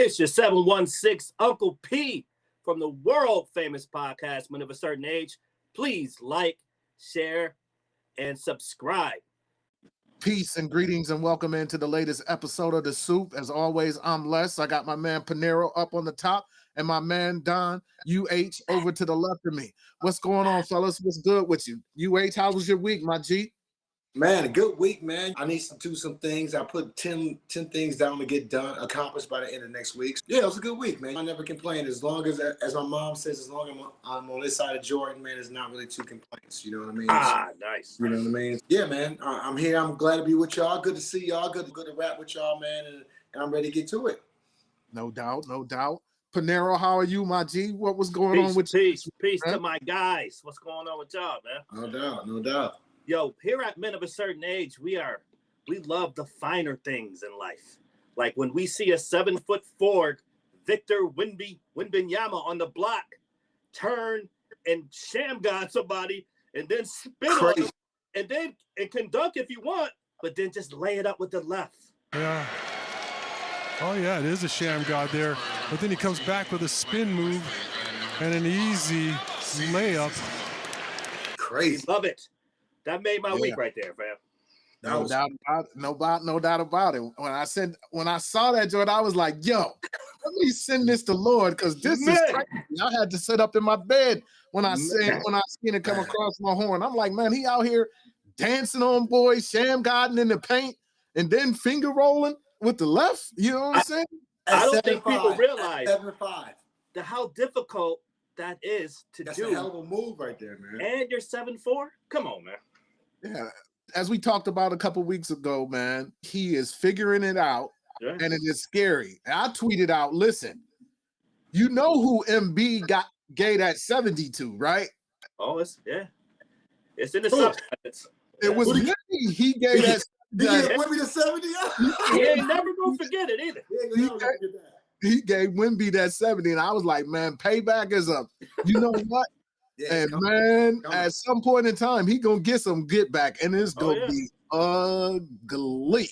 It's your 716 Uncle P from the world famous podcast, Men of a Certain Age. Please like, share, and subscribe. Peace and greetings and welcome into the latest episode of The Soup. As always, I'm Les. I got my man Panero up on the top and my man Don UH over to the left of me. What's going on, fellas? What's good with you? UH, how was your week, my G? Man, a good week, man. I need to do some things. I put 10 things down to get done, accomplished by the end of next week. Yeah, it was a good week, man. I never complained. As long as my mom says, as long as I'm on this side of Jordan, man, it's not really two complaints. You know what I mean? Nice. You know what I mean? Yeah, man. I'm here. I'm glad to be with y'all. Good to see y'all. Good to rap with y'all, man. And I'm ready to get to it. No doubt, no doubt. Panero, how are you, my G? What was going on with you? Peace to my guys. What's going on with y'all, man? No doubt. Yo, here at Men of a Certain Age, we love the finer things in life. Like when we see a 7'4" Victor Wembanyama on the block turn and sham god somebody and then spin on him and can dunk if you want, but then just lay it up with the left. Yeah. Oh, yeah, it is a sham god there. But then he comes back with a spin move and an easy layup. Crazy. Love it. That made my week right there, fam. No doubt about it. When I saw that, Jordan, I was like, yo, let me send this to Lord, because this is crazy. I had to sit up in my bed when I seen it come across my horn. I'm like, man, he out here dancing on boys, sham godding in the paint, and then finger rolling with the left. You know what I'm saying? I don't think people realize 7'5" how difficult that is to do. That's a hell of a move right there, man. And you're 7'4"? Come on, man. Yeah. As we talked about a couple weeks ago, man, he is figuring it out, and it is scary. And I tweeted out, listen, you know who MB gave that 70 to, right? Oh, it's in the substance. It was me. He gave that. He gave Wemby the 70. He ain't never gonna forget it either. He gave Wemby that 70, and I was like, man, payback is up. You know what? Yeah, and man, at some point in time, he gonna get some get back, and it's gonna be ugly.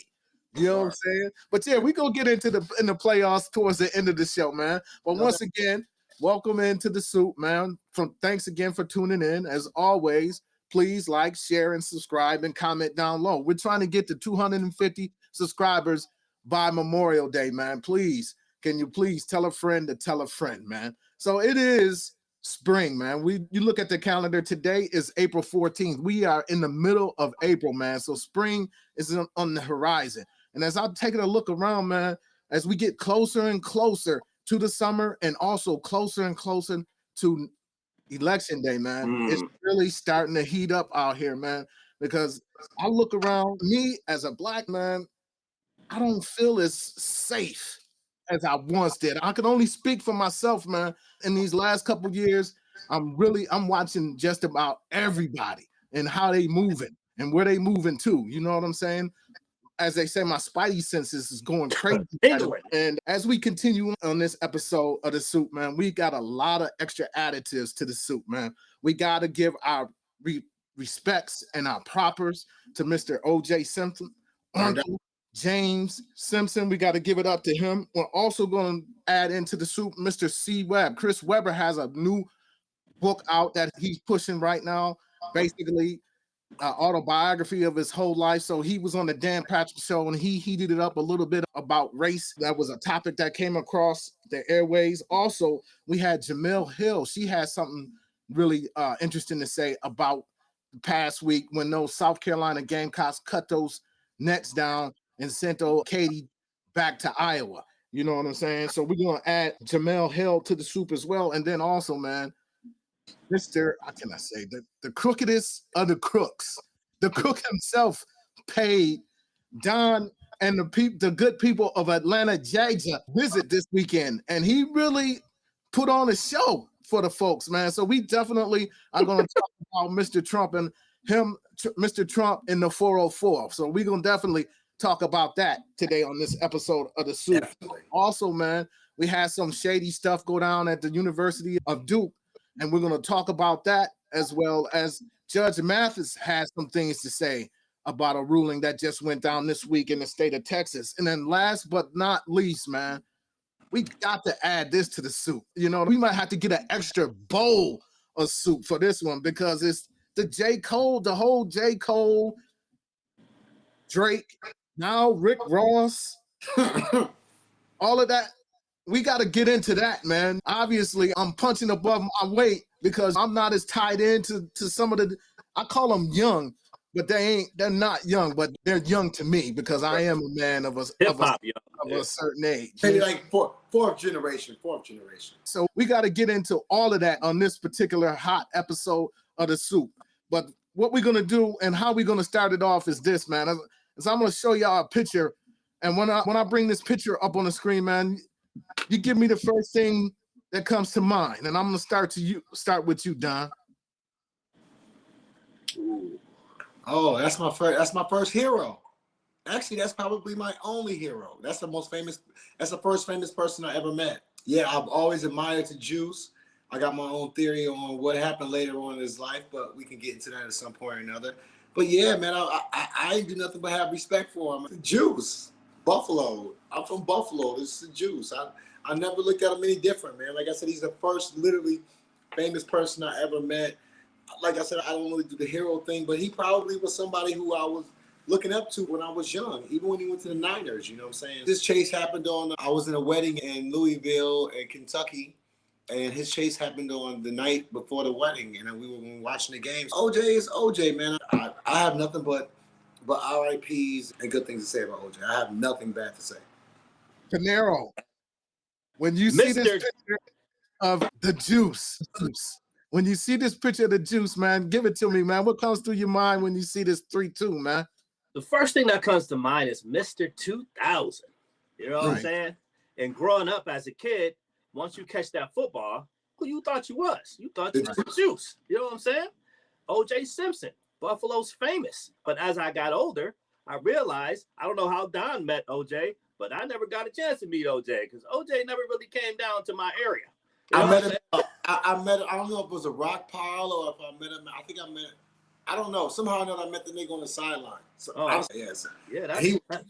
You know what I'm saying? But yeah, we gonna get into the playoffs towards the end of the show, man. But once again, welcome into the Soup, man. Thanks again for tuning in. As always, please like, share, and subscribe, and comment down low. We're trying to get to 250 subscribers by Memorial Day, man. Please, can you please tell a friend to tell a friend, man? So it is spring, man. You look at the calendar, today is April 14th. We are in the middle of April, man. So spring is on the horizon. And as I'm taking a look around, man, as we get closer and closer to the summer and also closer and closer to Election Day, man, it's really starting to heat up out here, man, because I look around, me as a black man, I don't feel as safe as I once did. I can only speak for myself, man. In these last couple of years, I'm watching just about everybody and how they moving and where they moving to. You know what I'm saying? As they say, my spidey senses is going crazy. And as we continue on this episode of The Soup, man, we got a lot of extra additives to the soup, man. We got to give our respects and our propers to Mr. O.J. Simpson, Uncle James Simpson. We got to give it up to him. We're also going to add into the soup Mr. C. Webb. Chris Webber has a new book out that he's pushing right now, basically autobiography of his whole life. So he was on the Dan Patrick Show and he heated it up a little bit about race. That was a topic that came across the airways. Also, we had Jemele Hill. She had something really interesting to say about the past week when those South Carolina Gamecocks cut those nets down and sent old Katie back to Iowa. You know what I'm saying? So we're going to add Jemele Hill to the soup as well. And then also, man, Mr. How can I say the crookedest of the crooks? The crook himself paid Don and the good people of Atlanta, Georgia, visit this weekend, and he really put on a show for the folks, man. So we definitely are going to talk about Mr. Trump and Mr. Trump in the 404. So we're going to definitely talk about that today on this episode of The Soup. Definitely. Also, man, we had some shady stuff go down at the University of Duke, and we're going to talk about that, as well as Judge Mathis has some things to say about a ruling that just went down this week in the state of Texas. And then last but not least, man, we got to add this to the soup. You know, we might have to get an extra bowl of soup for this one because it's the whole J. Cole, Drake, now Rick Ross, all of that. We got to get into that, man. Obviously, I'm punching above my weight because I'm not as tied into some of I call them young, but they're not young, but they're young to me because I am a man of a certain age. Maybe like fourth generation. So we got to get into all of that on this particular hot episode of the soup. But what we're going to do and how we're going to start it off is this, man. Is I'm going to show y'all a picture. And when I bring this picture up on the screen, man, you give me the first thing that comes to mind. And I'm going to start with you, Don. Oh, that's my first hero. Actually, that's probably my only hero. That's the first famous person I ever met. Yeah, I've always admired the Juice. I got my own theory on what happened later on in his life, but we can get into that at some point or another. But yeah, man, I ain't do nothing but have respect for him. The Juice, Buffalo. I'm from Buffalo. This is the Juice. I never looked at him any different, man. Like I said, he's the first literally famous person I ever met. Like I said, I don't really do the hero thing, but he probably was somebody who I was looking up to when I was young, even when he went to the Niners, you know what I'm saying? This chase happened I was in a wedding in Louisville, in Kentucky, and his chase happened on the night before the wedding, and we were watching the games. OJ is OJ, man. I have nothing but RIPs and good things to say about OJ. I have nothing bad to say. Panero, when you see this picture of the Juice, when you see this picture of the Juice, man, give it to me, man. What comes through your mind when you see this 3-2, man? The first thing that comes to mind is Mr. 2000. You know what I'm saying? And growing up as a kid, once you catch that football, who you thought you was? You thought you was the Juice. You know what I'm saying? O.J. Simpson, Buffalo's famous. But as I got older, I realized, I don't know how Don met O.J., but I never got a chance to meet O.J. because O.J. never really came down to my area. You know I met him. I don't know if it was a rock pile or if I met him. I think I met. I don't know. Somehow or another, I met the nigga on the sideline. So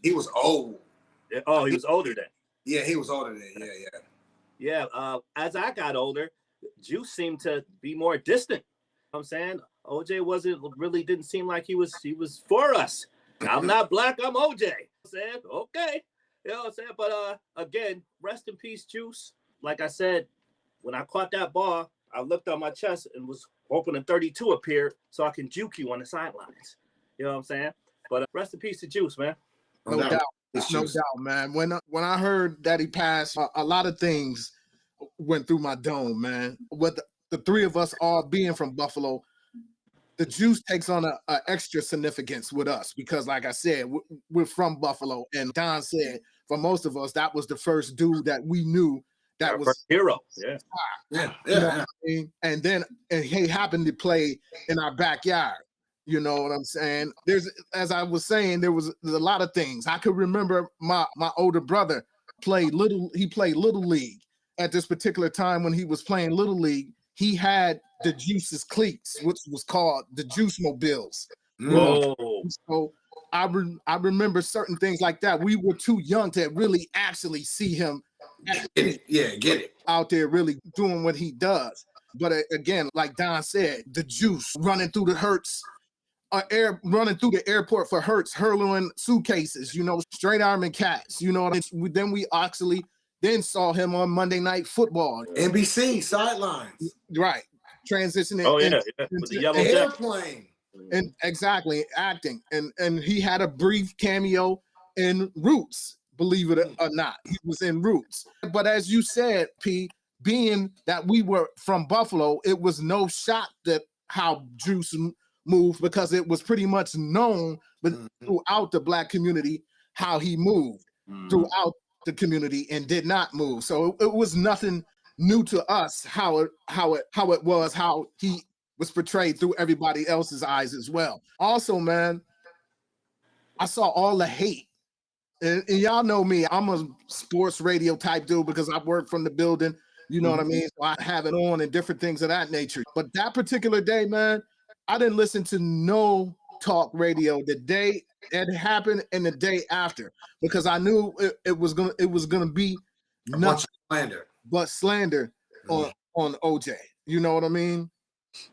he was old. Oh, he was older then. Yeah, he was older then. Yeah. As I got older, Juice seemed to be more distant. You know what I'm saying OJ didn't seem like he was for us. I'm not black. I'm OJ. You know I'm saying okay. You know what I'm saying? But again, rest in peace, Juice. Like I said, when I caught that ball, I looked on my chest and was hoping a 32 appeared so I can juke you on the sidelines. You know what I'm saying? But rest in peace to Juice, man. No doubt, man. When I heard that he passed, a lot of things went through my dome, man. With the three of us all being from Buffalo, the Juice takes on a extra significance with us because, like I said, we're from Buffalo. And Don said, for most of us, that was the first dude that we knew that was a hero. Yeah. You know what I mean? And he happened to play in our backyard. You know what I'm saying? As I was saying, there's a lot of things. I could remember my older brother played little league at this particular time when he was playing little league. He had the Juice's cleats, which was called the Juice Mobiles. So I remember certain things like that. We were too young to really actually see him get it out there really doing what he does. But again, like Don said, the Juice running through the Hertz, running through the airport for Hertz, hurling suitcases, straight arming cats, then we actually then saw him on Monday Night Football. NBC sidelines. Right. Transitioning. With the yellow airplane. And exactly, acting. And he had a brief cameo in Roots, believe it or not. He was in Roots. But as you said, P, being that we were from Buffalo, it was no shock that how Juice moved because it was pretty much known throughout the Black community how he moved throughout the community and did not move. So it was nothing new to us how he was portrayed through everybody else's eyes as well. Also, man, I saw all the hate. And y'all know me, I'm a sports radio type dude because I work from the building, you know what I mean? So I have it on and different things of that nature. But that particular day, man, I didn't listen to no talk radio the day it happened and the day after because I knew it was gonna be nothing slander on OJ. You know what I mean?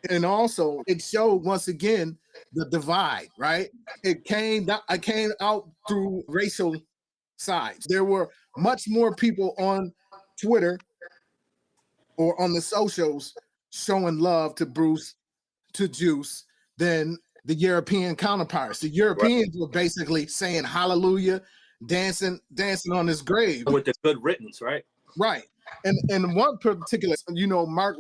And also, it showed once again the divide, right? It came out through racial sides. There were much more people on Twitter or on the socials showing love to Bruce, to Juice, than the European counterparts. The Europeans were basically saying hallelujah, dancing on his grave. With the good riddance, right? Right. And one particular, Mark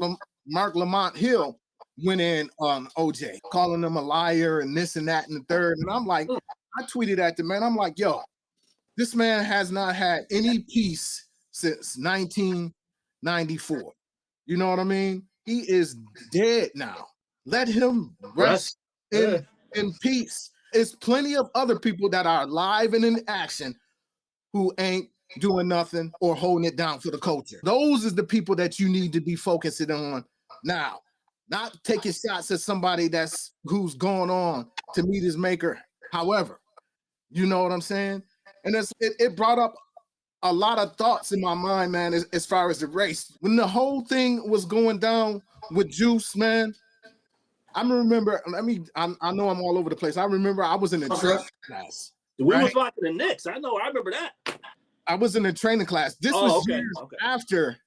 Lamont Hill went in on OJ, calling him a liar and this and that and the third. And I'm like, I tweeted at the man, I'm like, yo, this man has not had any peace since 1994. You know what I mean? He is dead now. Let him rest in peace. There's plenty of other people that are alive and in action who ain't doing nothing or holding it down for the culture. Those is the people that you need to be focusing on now. Not taking shots at somebody who's going on to meet his maker. However, you know what I'm saying? And it brought up a lot of thoughts in my mind, man, as far as the race. When the whole thing was going down with Juice, man, I remember, I know I'm all over the place. I remember I was in a training class. We was watching the Knicks. I remember that. I was in a training class. This was years after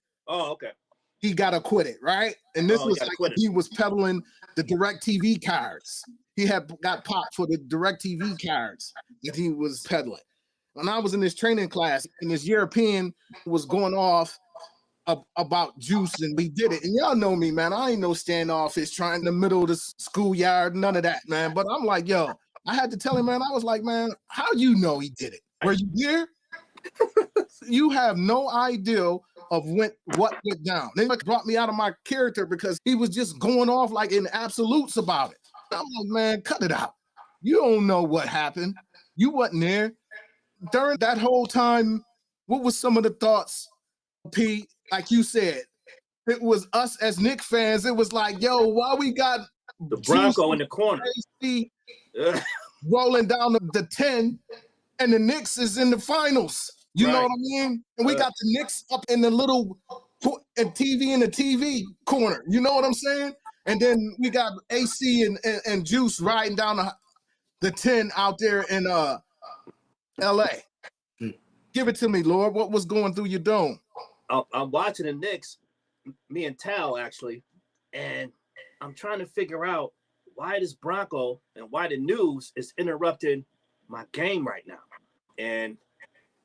he got acquitted, right? And this was like he was peddling the DirecTV cards. He had got popped for the DirecTV cards that he was peddling. When I was in this training class and this European was going off about Juice, and we did it. And y'all know me, man. I ain't no standoffish trying in the middle of the schoolyard, none of that, man. But I'm like, yo, I had to tell him, man, I was like, man, how you know he did it? Were you here? You have no idea of what went down. They brought me out of my character because he was just going off like in absolutes about it. I'm like, man, cut it out. You don't know what happened. You wasn't there. During that whole time, what was some of the thoughts, Pete? Like you said, it was us as Knicks fans. It was like, yo, why we got the Bronco in the corner rolling down the 10 and the Knicks is in the finals. You know what I mean? And we got the Knicks up in the little TV in the TV corner. You know what I'm saying? And then we got AC and Juice riding down the 10 out there in LA. Give it to me, Lord. What was going through your dome? I'm watching the Knicks, me and Tal actually, and I'm trying to figure out why this Bronco and why the news is interrupting my game right now. And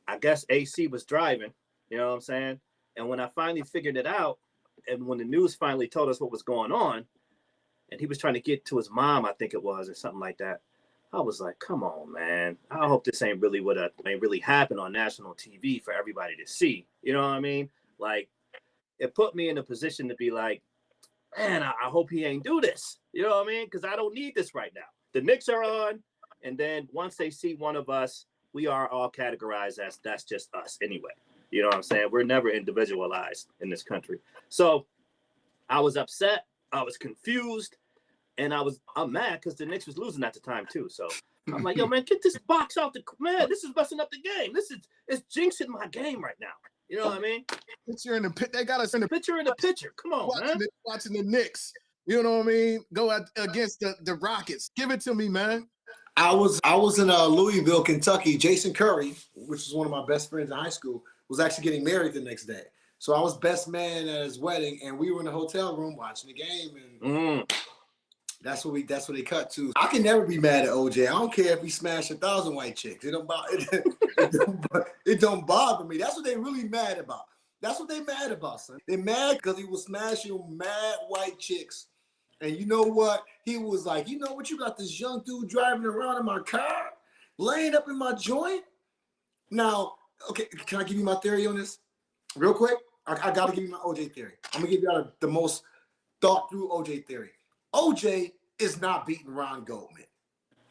I guess AC was driving, you know what I'm saying? And when I finally figured it out, and when the news finally told us what was going on, and he was trying to get to his mom, I think it was, or something like that, I was like, come on, man. I hope this ain't really happen on national TV for everybody to see. You know what I mean? Like, it put me in a position to be like, man, I hope he ain't do this. You know what I mean? Because I don't need this right now. The Knicks are on, and then once they see one of us, we are all categorized as that's just us anyway. You know what I'm saying? We're never individualized in this country. So I was upset. I was confused. And I'm mad because the Knicks was losing at the time too. So I'm like, yo, man, get this box out man. This is messing up the game. It's jinxing my game right now. You know what I mean? Picture in the pit. They got us in the picture in the picture. Come on, man. Watching the Knicks. You know what I mean? Go against the Rockets. Give it to me, man. I was in Louisville, Kentucky. Jason Curry, which is one of my best friends in high school, was actually getting married the next day. So I was best man at his wedding, and we were in the hotel room watching the game, and that's what they cut to. I can never be mad at OJ. I don't care if he smashed 1,000 white chicks. It don't bother me. That's what they really mad about. That's what they mad about, son. They mad because he was smashing mad white chicks. And you know what? He was like, you know what? You got this young dude driving around in my car, laying up in my joint. Now, okay, can I give you my theory on this? Real quick? I got to give you my OJ theory. I'm going to give you the most thought-through OJ theory. OJ is not beating Ron Goldman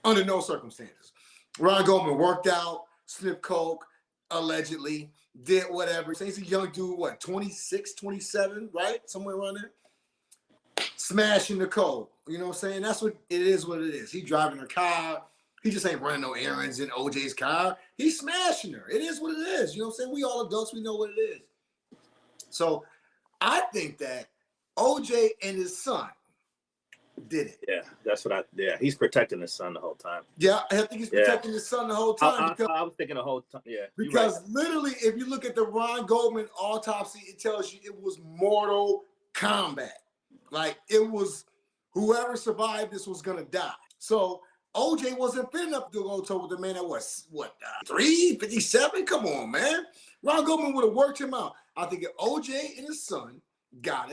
under no circumstances. Ron Goldman worked out, sniffed coke, allegedly, did whatever. He's a young dude, 26, 27, right? Somewhere around there. Smashing the code. You know what I'm saying? That's what it is. He driving a car. He just ain't running no errands in OJ's car. He's smashing her. It is what it is. You know what I'm saying? We all adults, we know what it is. So I think that OJ and his son did it. Yeah, that's what he's protecting his son the whole time. Yeah, I think he's protecting his son the whole time. I was thinking the whole time. Yeah, because literally, if you look at the Ron Goldman autopsy, it tells you it was mortal combat. Like, it was whoever survived this was gonna die. So OJ wasn't fit enough to go toe with the man that was 357. Come on, man. Ron Goldman would have worked him out. I think if OJ and his son got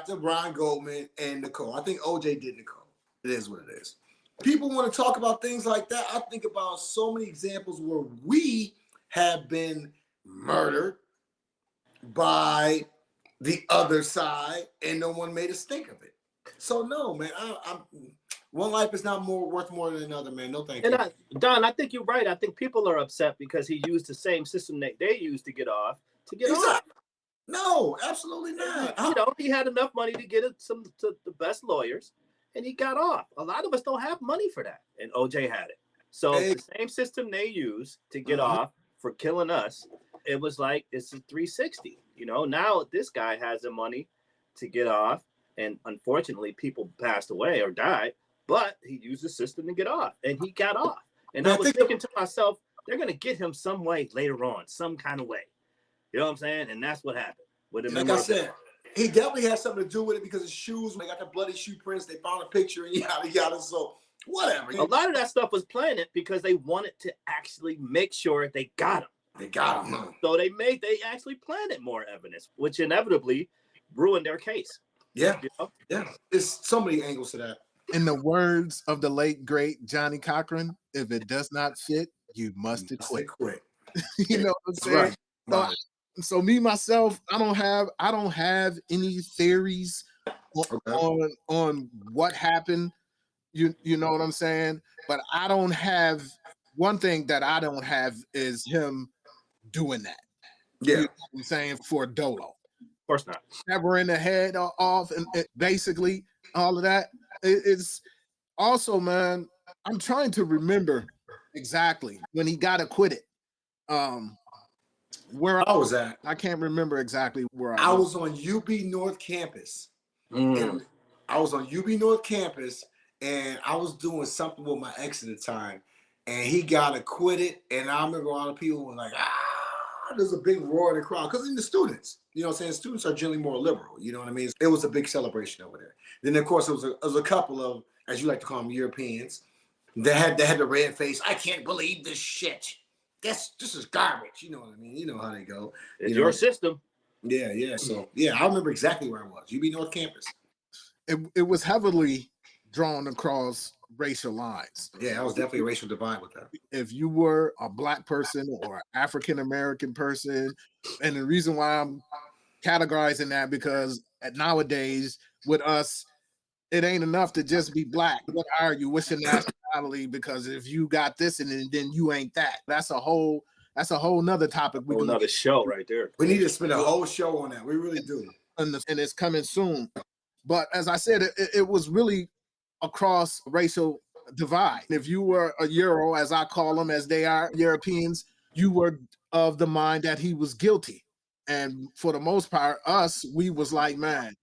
the Ron Goldman and Nicole. I think OJ did Nicole. It is what it is. People want to talk about things like that. I think about so many examples where we have been murdered by the other side and no one made us think of it. So no, man, one life is not worth more than another, man. No thank you. Don, I think you're right. I think people are upset because he used the same system that they used to get off. No, absolutely not. You know, he had enough money to get to the best lawyers, and he got off. A lot of us don't have money for that, and OJ had it. So the same system they used to get off for killing us, it was like it's a 360. You know, now this guy has the money to get off, and unfortunately, people passed away or died, but he used the system to get off, and he got off. And I was thinking to myself, they're gonna get him some way later on, some kind of way. You know what I'm saying? And that's what happened with him. Like I said, he definitely had something to do with it because his shoes, they got the bloody shoe prints, they found a picture and yada, yada. So whatever. A lot of that stuff was planted because they wanted to actually make sure they got him. They got him. So they actually planted more evidence, which inevitably ruined their case. Yeah. You know? Yeah. There's so many angles to that. In the words of the late, great Johnny Cochran, if it does not fit, you must quit. You know what I'm saying? Right. So me, myself, I don't have any theories on what happened. You know what I'm saying? But I don't have one thing that I don't have is him doing that. Yeah. You know what I'm saying? For Dolo. Of course not. Severing the head off and basically all of that. It's also, man, I'm trying to remember exactly when he got acquitted. Where I was at, I can't remember exactly where I was on UB North Campus. And I was on UB North Campus, and I was doing something with my ex at the time, and he got acquitted. And I remember a lot of people were like, there's a big roar in the crowd because in the students, you know what I'm saying? Students are generally more liberal, you know what I mean? It was a big celebration over there. Then of course it was a couple of, as you like to call them, Europeans. They had the red face. I can't believe this shit. This is garbage. You know what I mean? You know how they go. It's your system. Yeah. So yeah, I remember exactly where I was. UB North Campus. It was heavily drawn across racial lines. Yeah, I was definitely a racial divide with that. If you were a Black person or an African American person, and the reason why I'm categorizing that because nowadays with us, it ain't enough to just be Black. What are you? What's your nationality? Because if you got this and then you ain't that. That's a whole nother topic. We another show right there. We need to spend a whole show on that. We really do. And it's coming soon. But as I said, it was really across racial divide. If you were a Euro, as I call them, as they are Europeans, you were of the mind that he was guilty. And for the most part, we was like, man,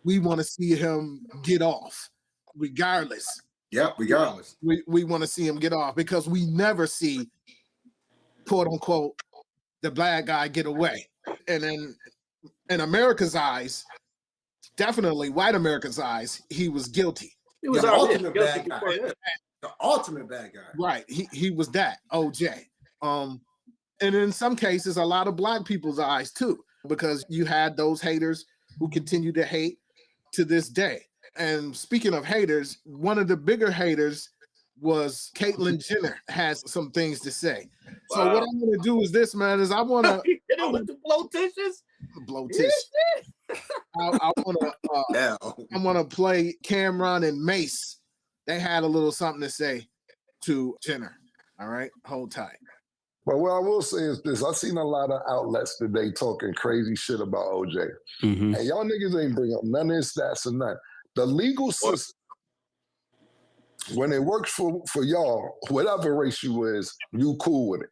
we want to see him get off regardless. Yep, regardless. We want to see him get off because we never see, quote unquote, the Black guy get away. And then in America's eyes, definitely white America's eyes, he was guilty. He was the ultimate bad guy. The ultimate bad guy. Right. He was that, OJ. And in some cases, a lot of Black people's eyes too, because you had those haters who continue to hate to this day. And speaking of haters, one of the bigger haters was Caitlyn Jenner has some things to say. Wow. So what I'm going to do is this, man, is I want to blow tissues. Blow tissues. I want to play Cameron and Mace. They had a little something to say to Jenner. All right, hold tight. But what I will say is this: I've seen a lot of outlets today talking crazy shit about OJ, and y'all niggas ain't bring up none of his stats or none. The legal system, when it works for y'all, whatever race you is, you cool with it.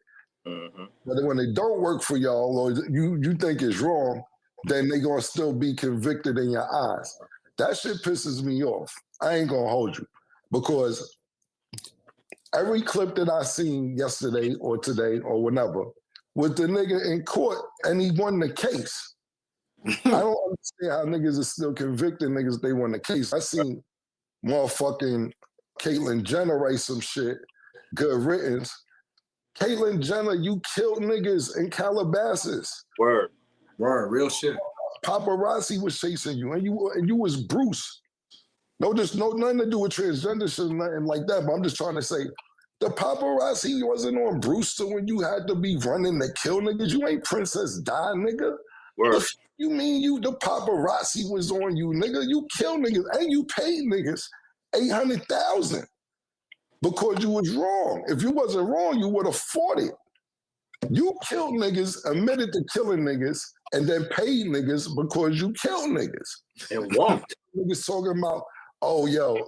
But when it don't work for y'all, or you think it's wrong, then they gonna still be convicted in your eyes. That shit pisses me off. I ain't gonna hold you. Because every clip that I seen yesterday or today or whenever with the nigga in court and he won the case. I don't understand how niggas are still convicting niggas they won the case. I seen motherfucking Caitlyn Jenner write some shit, good riddance. Caitlyn Jenner, you killed niggas in Calabasas. Word, real shit. Paparazzi was chasing you, and you was Bruce. Nothing to do with transgender shit, nothing like that. But I'm just trying to say, the paparazzi wasn't on Brewster when you had to be running to kill niggas. You ain't Princess Di, nigga. Word. You mean the paparazzi was on you, nigga? You killed niggas and you paid niggas $800,000 because you was wrong. If you wasn't wrong, you would have fought it. You killed niggas, admitted to killing niggas, and then paid niggas because you killed niggas. And walked. Niggas talking about, oh, yo,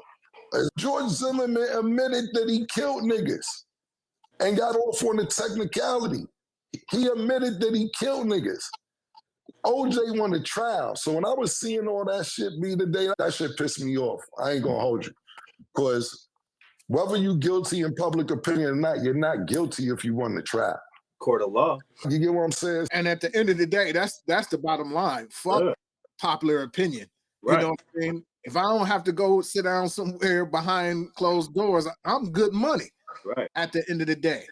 George Zimmerman admitted that he killed niggas and got off on the technicality. He admitted that he killed niggas. OJ won the trial. So when I was seeing all that shit be today, that shit pissed me off. I ain't gonna hold you. Because whether you guilty in public opinion or not, you're not guilty if you won the trial. Court of law. You get what I'm saying? And at the end of the day, that's the bottom line. Fuck popular opinion. Right. You know what I mean? If I don't have to go sit down somewhere behind closed doors, I'm good money. Right. At the end of the day.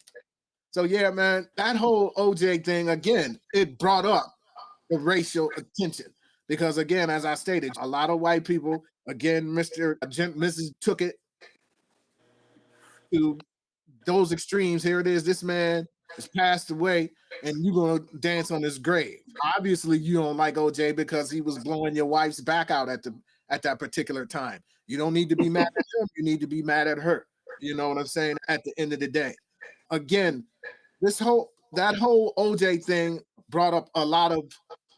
So yeah, man, that whole OJ thing, again, it brought up the racial attention. Because again, as I stated, a lot of white people, again, Mrs. took it to those extremes. Here it is, this man has passed away, and you're gonna dance on his grave. Obviously, you don't like OJ because he was blowing your wife's back out at that particular time. You don't need to be mad at him, you need to be mad at her. You know what I'm saying? At the end of the day. Again, that whole OJ thing brought up a lot of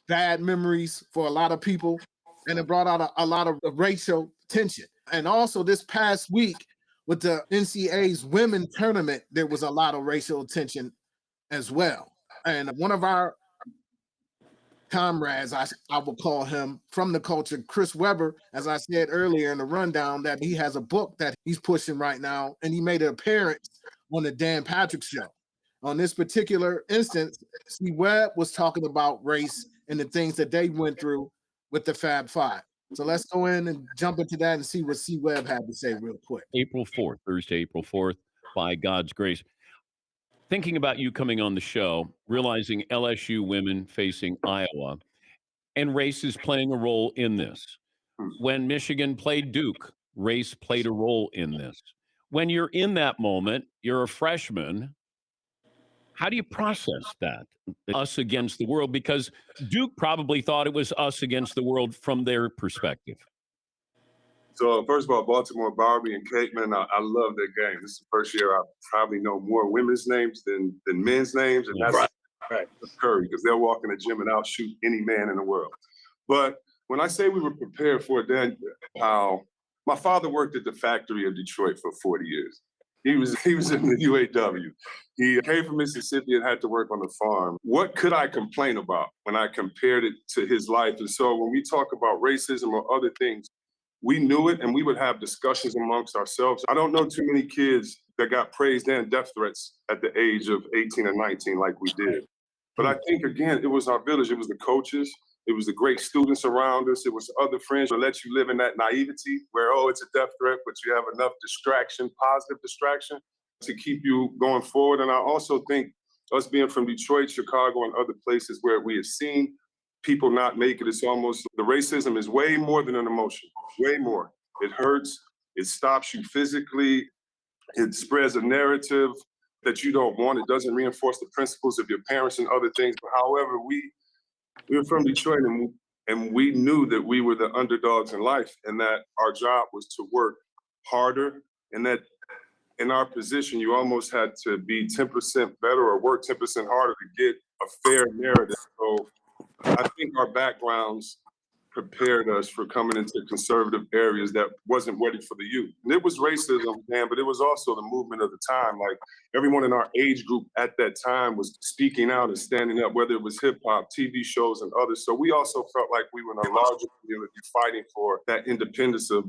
bad memories for a lot of people, and it brought out a lot of racial tension. And also this past week with the NCAA's women tournament, there was a lot of racial tension as well. And one of our comrades, I will call him, from the culture, Chris Webber, as I said earlier in the rundown, that he has a book that he's pushing right now, and he made an appearance on the Dan Patrick Show. On this particular instance, C. Webb was talking about race and the things that they went through with the Fab Five. So let's go in and jump into that and see what C. Webb had to say real quick. April 4th, Thursday, April 4th, by God's grace. Thinking about you coming on the show, realizing LSU women facing Iowa, and race is playing a role in this. When Michigan played Duke, race played a role in this. When you're in that moment, you're a freshman. How do you process that? Us against the world? Because Duke probably thought it was us against the world from their perspective. So first of all, Baltimore, Barbie, and Caitlin, I love their game. This is the first year I probably know more women's names than men's names, and that's right. Curry, because they'll walk in the gym and outshoot any man in the world. But when I say we were prepared for it, then my father worked at the factory of Detroit for 40 years. He was in the UAW. He came from Mississippi and had to work on the farm. What could I complain about when I compared it to his life? And so when we talk about racism or other things, we knew it, and we would have discussions amongst ourselves. I don't know too many kids that got praised and death threats at the age of 18 and 19 like we did. But I think, again, it was our village. It was the coaches. It was the great students around us. It was other friends that let you live in that naivety where, oh, it's a death threat, but you have enough distraction, positive distraction, to keep you going forward. And I also think us being from Detroit, Chicago, and other places where we have seen people not make it, it's almost, the racism is way more than an emotion, way more. It hurts, it stops you physically, it spreads a narrative that you don't want. It doesn't reinforce the principles of your parents and other things. But however, we were from Detroit, and we knew that we were the underdogs in life, and that our job was to work harder, and that in our position, you almost had to be 10% better or work 10% harder to get a fair narrative. So I think our backgrounds prepared us for coming into conservative areas that wasn't ready for the youth. And it was racism, man, but it was also the movement of the time. Like everyone in our age group at that time was speaking out and standing up, whether it was hip hop, TV shows, and others. So we also felt like we were in a larger community fighting for that independence of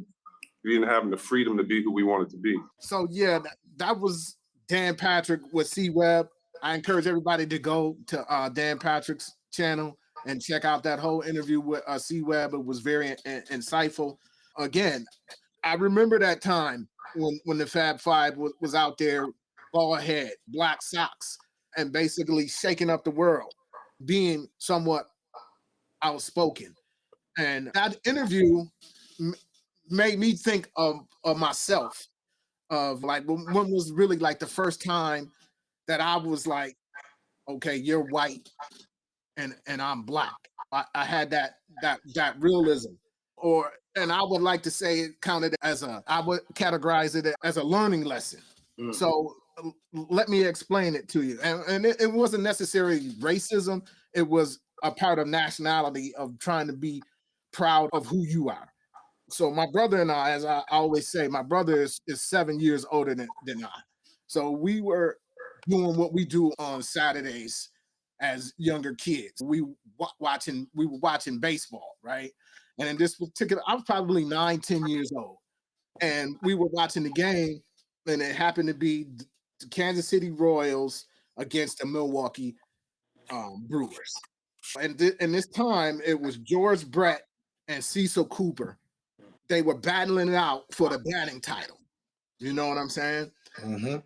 being having the freedom to be who we wanted to be. So yeah, that was Dan Patrick with C-Web. I encourage everybody to go to Dan Patrick's channel and check out that whole interview with C-Web. It was very insightful. Again, I remember that time when the Fab Five was out there, bald head, black socks, and basically shaking up the world, being somewhat outspoken. And that interview made me think of myself, of like when was really like the first time that I was like, okay, you're white and I'm black. I had that realism, and I would like to say it counted as I would categorize it as a learning lesson. Mm. So let me explain it to you. And it wasn't necessarily racism. It was a part of nationality, of trying to be proud of who you are. So my brother and I, as I always say, my brother is 7 years older than I. So we were doing what we do on Saturdays as younger kids. We were watching baseball, right? And in this particular, I was probably 9, 10 years old. And we were watching the game, and it happened to be the Kansas City Royals against the Milwaukee Brewers. And this time, it was George Brett and Cecil Cooper. They were battling it out for the batting title. You know what I'm saying? Mm-hmm.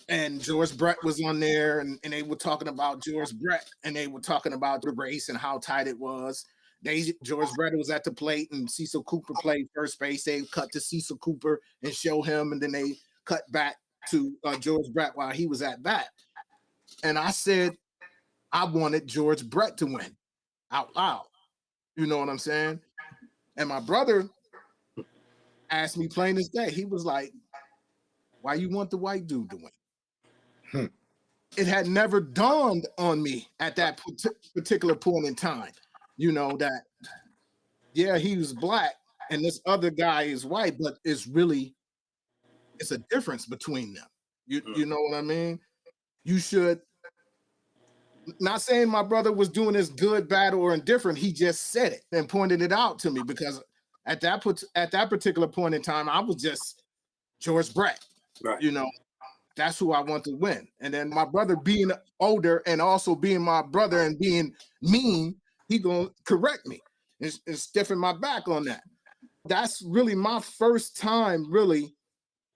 And George Brett was on there, and they were talking about George Brett, and they were talking about the race and how tight it was. George Brett was at the plate, and Cecil Cooper played first base. They cut to Cecil Cooper and show him, and then they cut back to George Brett while he was at bat. And I said, I wanted George Brett to win out loud. You know what I'm saying? And my brother asked me plain as day. He was like, why you want the white dude to win? It had never dawned on me at that particular point in time, you know, that, yeah, he was black and this other guy is white, but it's a difference between them. You know what I mean? You should, not saying my brother was doing this good, bad, or indifferent. He just said it and pointed it out to me, because at that particular point in time, I was just George Brett, right? You know, that's who I want to win. And then my brother, being older and also being my brother and being mean, he gonna correct me and stiffen my back on that. That's really my first time really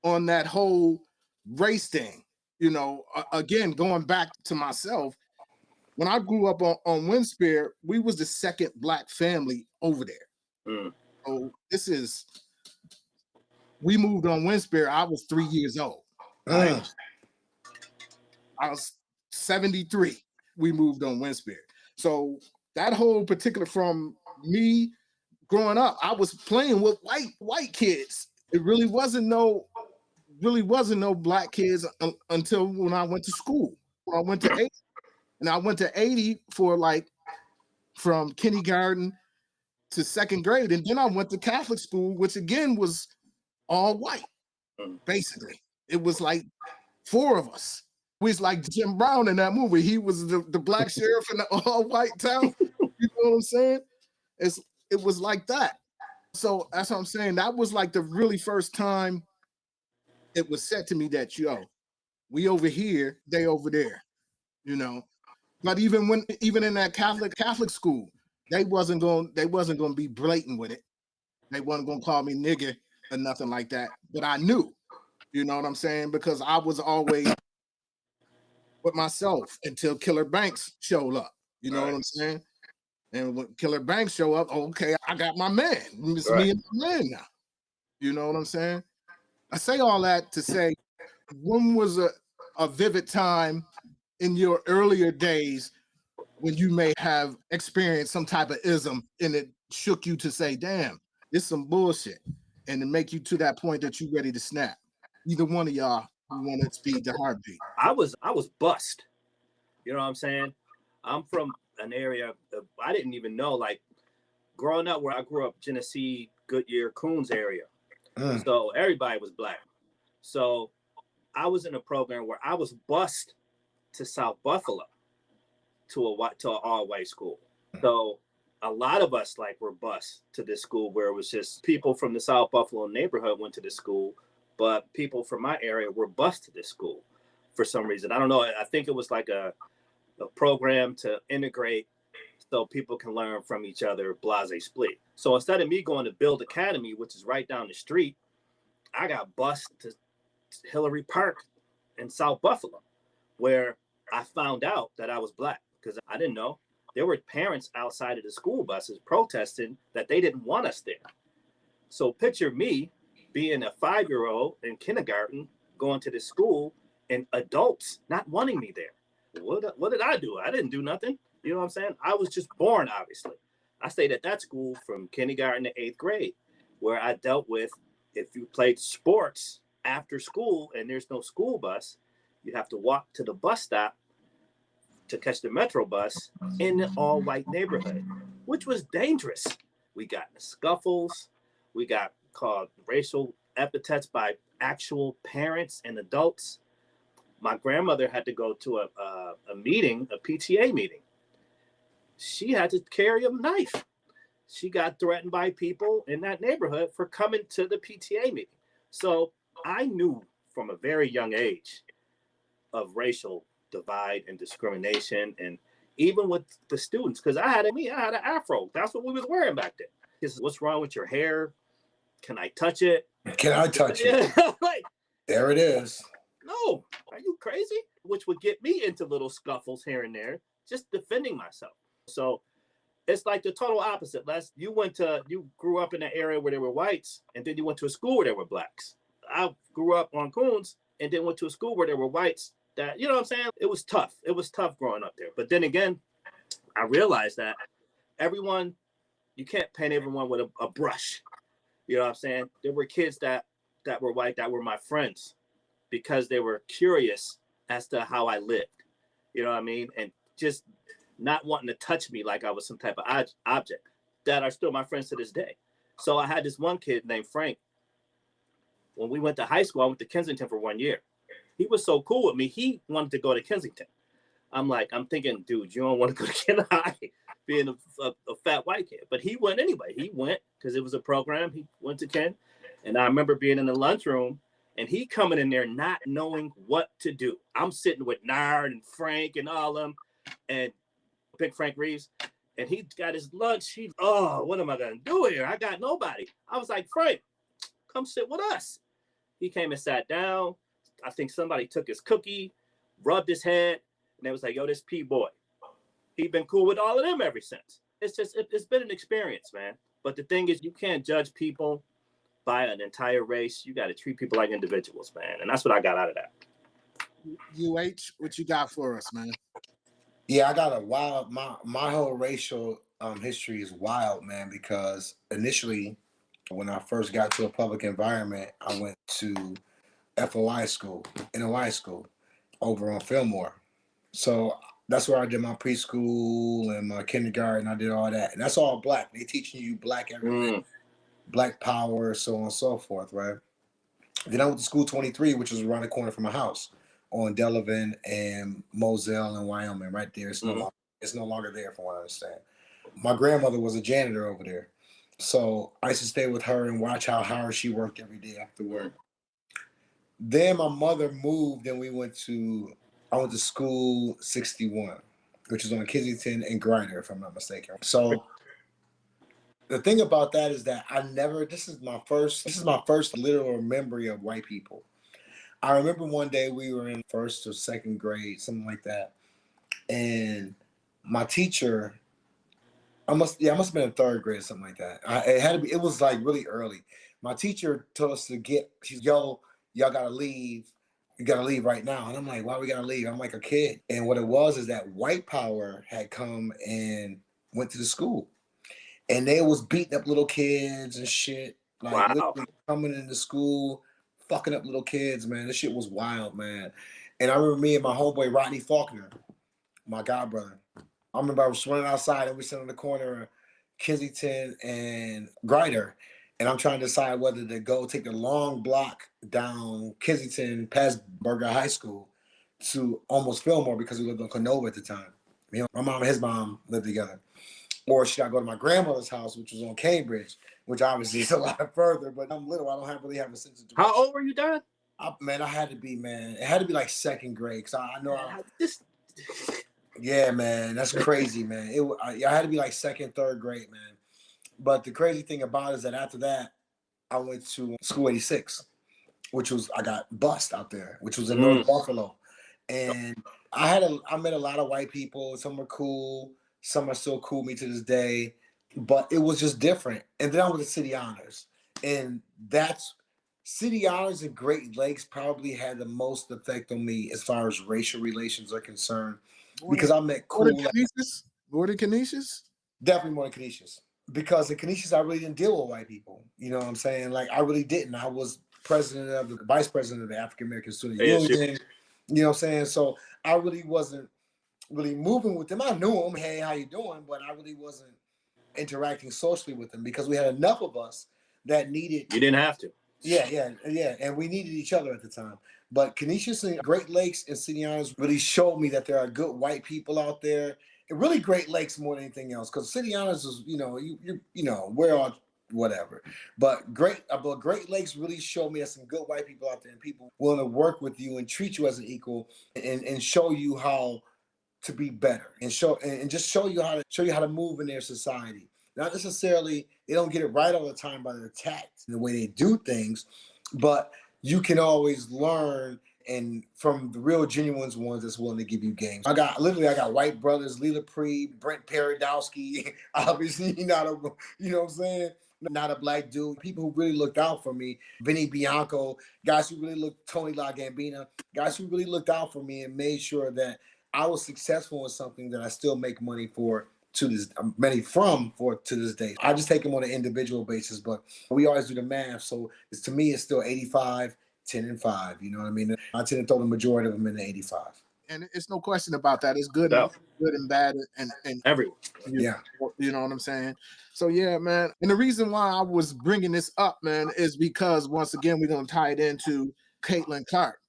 on that whole race thing. You know, again, going back to myself, when I grew up on Winspear, we was the second black family over there. So we moved on Winspear. I was 3 years old. Right? I was 73. We moved on Winspear. So that whole particular, from me growing up, I was playing with white kids. It really wasn't no black kids until when I went to school. When I went to 80, and I went to 80 for like from kindergarten to second grade, and then I went to Catholic school, which again was all white. Basically, it was like 4 of us. We was like Jim Brown in that movie. He was the black sheriff in the all-white town. You know what I'm saying? It was like that. So that's what I'm saying. That was like the really first time it was said to me that, yo, we over here, they over there. You know. But even in that Catholic school, they wasn't going to be blatant with it. They wasn't going to call me nigger or nothing like that. But I knew, you know what I'm saying? Because I was always with myself until Killer Banks showed up. You know what I'm saying? And when Killer Banks show up, okay, I got my man. It's me and my man now. You know what I'm saying? I say all that to say, when was a vivid time in your earlier days when you may have experienced some type of ism and it shook you to say, damn, it's some bullshit, and to make you to that point that you're ready to snap? Either one of y'all who want to speed the heartbeat. I was bust. You know what I'm saying? I'm from an area I didn't even know, like, growing up where I grew up, Genesee, Goodyear, Coons area. So everybody was black. So I was in a program where I was bused to South Buffalo to an all-white school. So a lot of us like were bused to this school where it was just people from the South Buffalo neighborhood went to this school, but people from my area were bused to this school for some reason. I don't know. I think it was like a program to integrate so people can learn from each other, blase split. So instead of me going to Build Academy, which is right down the street, I got bused to Hillary Park in South Buffalo, where I found out that I was black because I didn't know. There were parents outside of the school buses protesting that they didn't want us there. So picture me being a 5-year-old in kindergarten, going to this school and adults not wanting me there. What did I do? I didn't do nothing. You know what I'm saying? I was just born, obviously. I stayed at that school from kindergarten to 8th grade, where I dealt with, if you played sports after school and there's no school bus, you have to walk to the bus stop to catch the metro bus in an all-white neighborhood, which was dangerous. We got in scuffles. We got called racial epithets by actual parents and adults. My grandmother had to go to a meeting, a PTA meeting. She had to carry a knife. She got threatened by people in that neighborhood for coming to the PTA meeting. So I knew from a very young age of racial divide and discrimination, and even with the students, because I had an afro. That's what we was wearing back then. He says, "What's wrong with your hair? Can I touch it? Can I touch it?" Like, there it is. No, are you crazy? Which would get me into little scuffles here and there, just defending myself. So it's like the total opposite. You grew up in an area where there were whites, and then you went to a school where there were blacks. I grew up on Coons and then went to a school where there were whites. That, you know what I'm saying? It was tough. It was tough growing up there. But then again, I realized that you can't paint everyone with a brush. You know what I'm saying? There were kids that were white that were my friends because they were curious as to how I lived. You know what I mean? And just not wanting to touch me like I was some type of object, that are still my friends to this day. So I had this one kid named Frank. When we went to high school, I went to Kensington for 1 year. He was so cool with me. He wanted to go to Kensington. I'm thinking, dude, you don't want to go to Ken High, being a fat white kid. But he went anyway. He went because it was a program. He went to Ken. And I remember being in the lunchroom and he coming in there not knowing what to do. I'm sitting with Nard and Frank and all of them and Big Frank Reeves. And he got his lunch. What am I going to do here? I got nobody. I was like, Frank, come sit with us. He came and sat down. I think somebody took his cookie, rubbed his head, and they was like, yo, this P-boy. He been cool with all of them ever since. It's been an experience, man. But the thing is, you can't judge people by an entire race. You got to treat people like individuals, man. And that's what I got out of that. What you got for us, man? Yeah, I got a wild, my whole racial history is wild, man, because initially when I first got to a public environment, I went to FOI school, NOI school over on Fillmore. So that's where I did my preschool and my kindergarten. I did all that. And that's all black. They teaching you black everything, black power, so on and so forth, right? Then I went to school 23, which was around the corner from my house on Delavan and Moselle and Wyoming, right there. It's no longer there from what I understand. My grandmother was a janitor over there. So I used to stay with her and watch how hard she worked every day after work. Then my mother moved and I went to school 61, which is on Kensington and Griner, if I'm not mistaken. So the thing about that is that this is my first literal memory of white people. I remember one day we were in first or second grade, something like that. And my teacher, I must have been in third grade or something like that. It was like really early. My teacher told us y'all gotta leave. You gotta leave right now. And I'm like, why we gotta leave? I'm like a kid. And what it was is that white power had come and went to the school. And they was beating up little kids and shit. Like literally coming into school, fucking up little kids, man. This shit was wild, man. And I remember me and my homeboy Rodney Faulkner, my god brother. I remember I was running outside and we sitting in the corner Kensington and Grider, and I'm trying to decide whether to go take the long block down Kensington past Burger High School to almost Fillmore because we lived on Canova at the time. You know, my mom and his mom lived together. Or should I go to my grandmother's house, which was on Cambridge, which obviously is a lot further, but I'm little. I don't really have a sense of direction. How old were you, Don? I had to be, man. It had to be like second grade. Cause I know yeah, man, that's crazy, man. I had to be like second, third grade, man. But the crazy thing about it is that after that, I went to School 86, which was, I got bussed out there, which was in North Buffalo. And I met a lot of white people. Some were cool. Some are still cool with me to this day. But it was just different. And then I went to City Honors. And City Honors and Great Lakes probably had the most effect on me as far as racial relations are concerned. Because I met cool. More than Canisius? Definitely more than Canisius. Because in Canisius, I really didn't deal with white people. You know what I'm saying? Like, I really didn't. I was vice president of the African American Student Union. You know what I'm saying? So I really wasn't really moving with them. I knew them. Hey, how you doing? But I really wasn't interacting socially with them because we had enough of us that needed. You didn't have to. Yeah. And we needed each other at the time. But Canisius and Great Lakes and City Honors really showed me that there are good white people out there. And really Great Lakes more than anything else. Because City Honors is, we're all whatever. But Great Lakes really showed me there's some good white people out there and people willing to work with you and treat you as an equal and show you how to be better and show you how to move in their society. Not necessarily, they don't get it right all the time by their tact and the way they do things, but you can always learn and from the real genuine ones that's willing to give you games. I got white brothers, Lee Lapre, Brent Paradowski, obviously not a, you know what I'm saying? Not a black dude. People who really looked out for me, Vinny Bianco, guys who really looked, Tony La Gambina, guys who really looked out for me and made sure that I was successful in something that I still make money for to this day. I just take them on an individual basis, but we always do the math. So to me, it's still 85, 10, and 5. You know what I mean? I tend to throw the majority of them in the 85. And it's no question about that. It's good, good and bad, and everyone. Yeah, you know what I'm saying. So yeah, man. And the reason why I was bringing this up, man, is because once again we're gonna tie it into Caitlin Clark.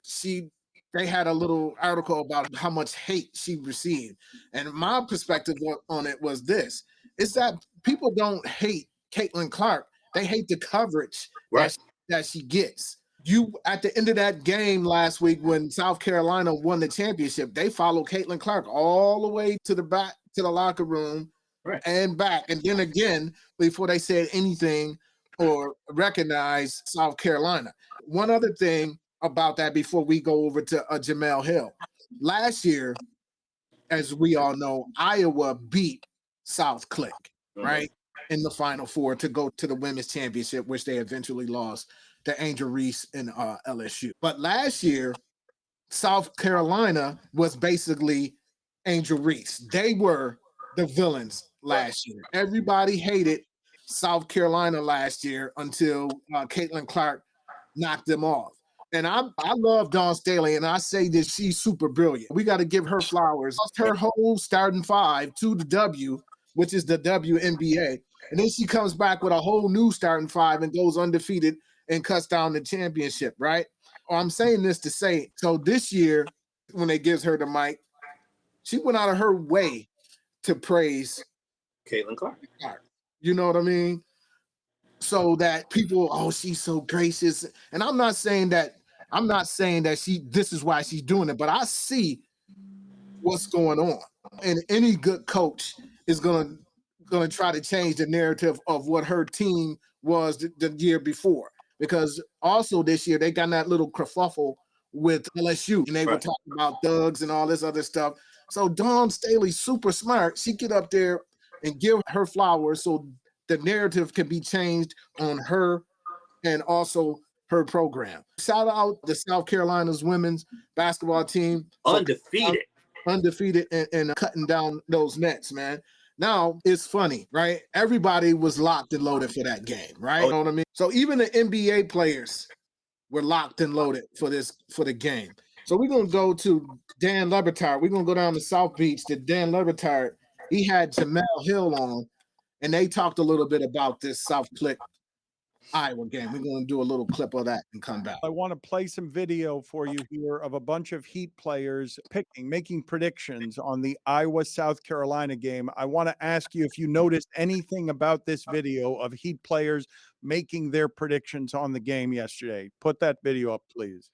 They had a little article about how much hate she received, and my perspective on it was this: is that people don't hate Caitlin Clark; they hate the coverage that she gets. You at the end of that game last week when South Carolina won the championship, they followed Caitlin Clark all the way to the back to the locker room and back, and then again before they said anything or recognized South Carolina. One other thing about that before we go over to Jamel Hill. Last year, as we all know, Iowa beat South Click, right, in the Final Four to go to the women's championship, which they eventually lost to Angel Reese and LSU. But last year, South Carolina was basically Angel Reese. They were the villains last year. Everybody hated South Carolina last year until Caitlin Clark knocked them off. And I love Dawn Staley, and I say that she's super brilliant. We got to give her flowers. Her whole starting five to the W, which is the WNBA. And then she comes back with a whole new starting five and goes undefeated and cuts down the championship, right? I'm saying this to say, so this year, when they gives her the mic, she went out of her way to praise Caitlin Clark. You know what I mean? So that people, oh, she's so gracious. And I'm not saying that this is why she's doing it, but I see what's going on. And any good coach is gonna try to change the narrative of what her team was the year before. Because also this year they got that little kerfuffle with LSU, and they were talking about thugs and all this other stuff. So Dawn Staley's super smart. She get up there and give her flowers so the narrative can be changed on her and also her program. Shout out the South Carolina's women's basketball team. Undefeated and cutting down those nets, man. Now, it's funny, right? Everybody was locked and loaded for that game, right? You know what I mean? So even the NBA players were locked and loaded for the game. So we're going to go to Dan Le Batard. We're going to go down to South Beach to Dan Le Batard. He had Jamel Hill on, and they talked a little bit about this South Click Iowa game. We're going to do a little clip of that and come back. I want to play some video for you here of a bunch of Heat players making predictions on the Iowa-South Carolina game. I want to ask you if you noticed anything about this video of Heat players making their predictions on the game yesterday. Put that video up, please.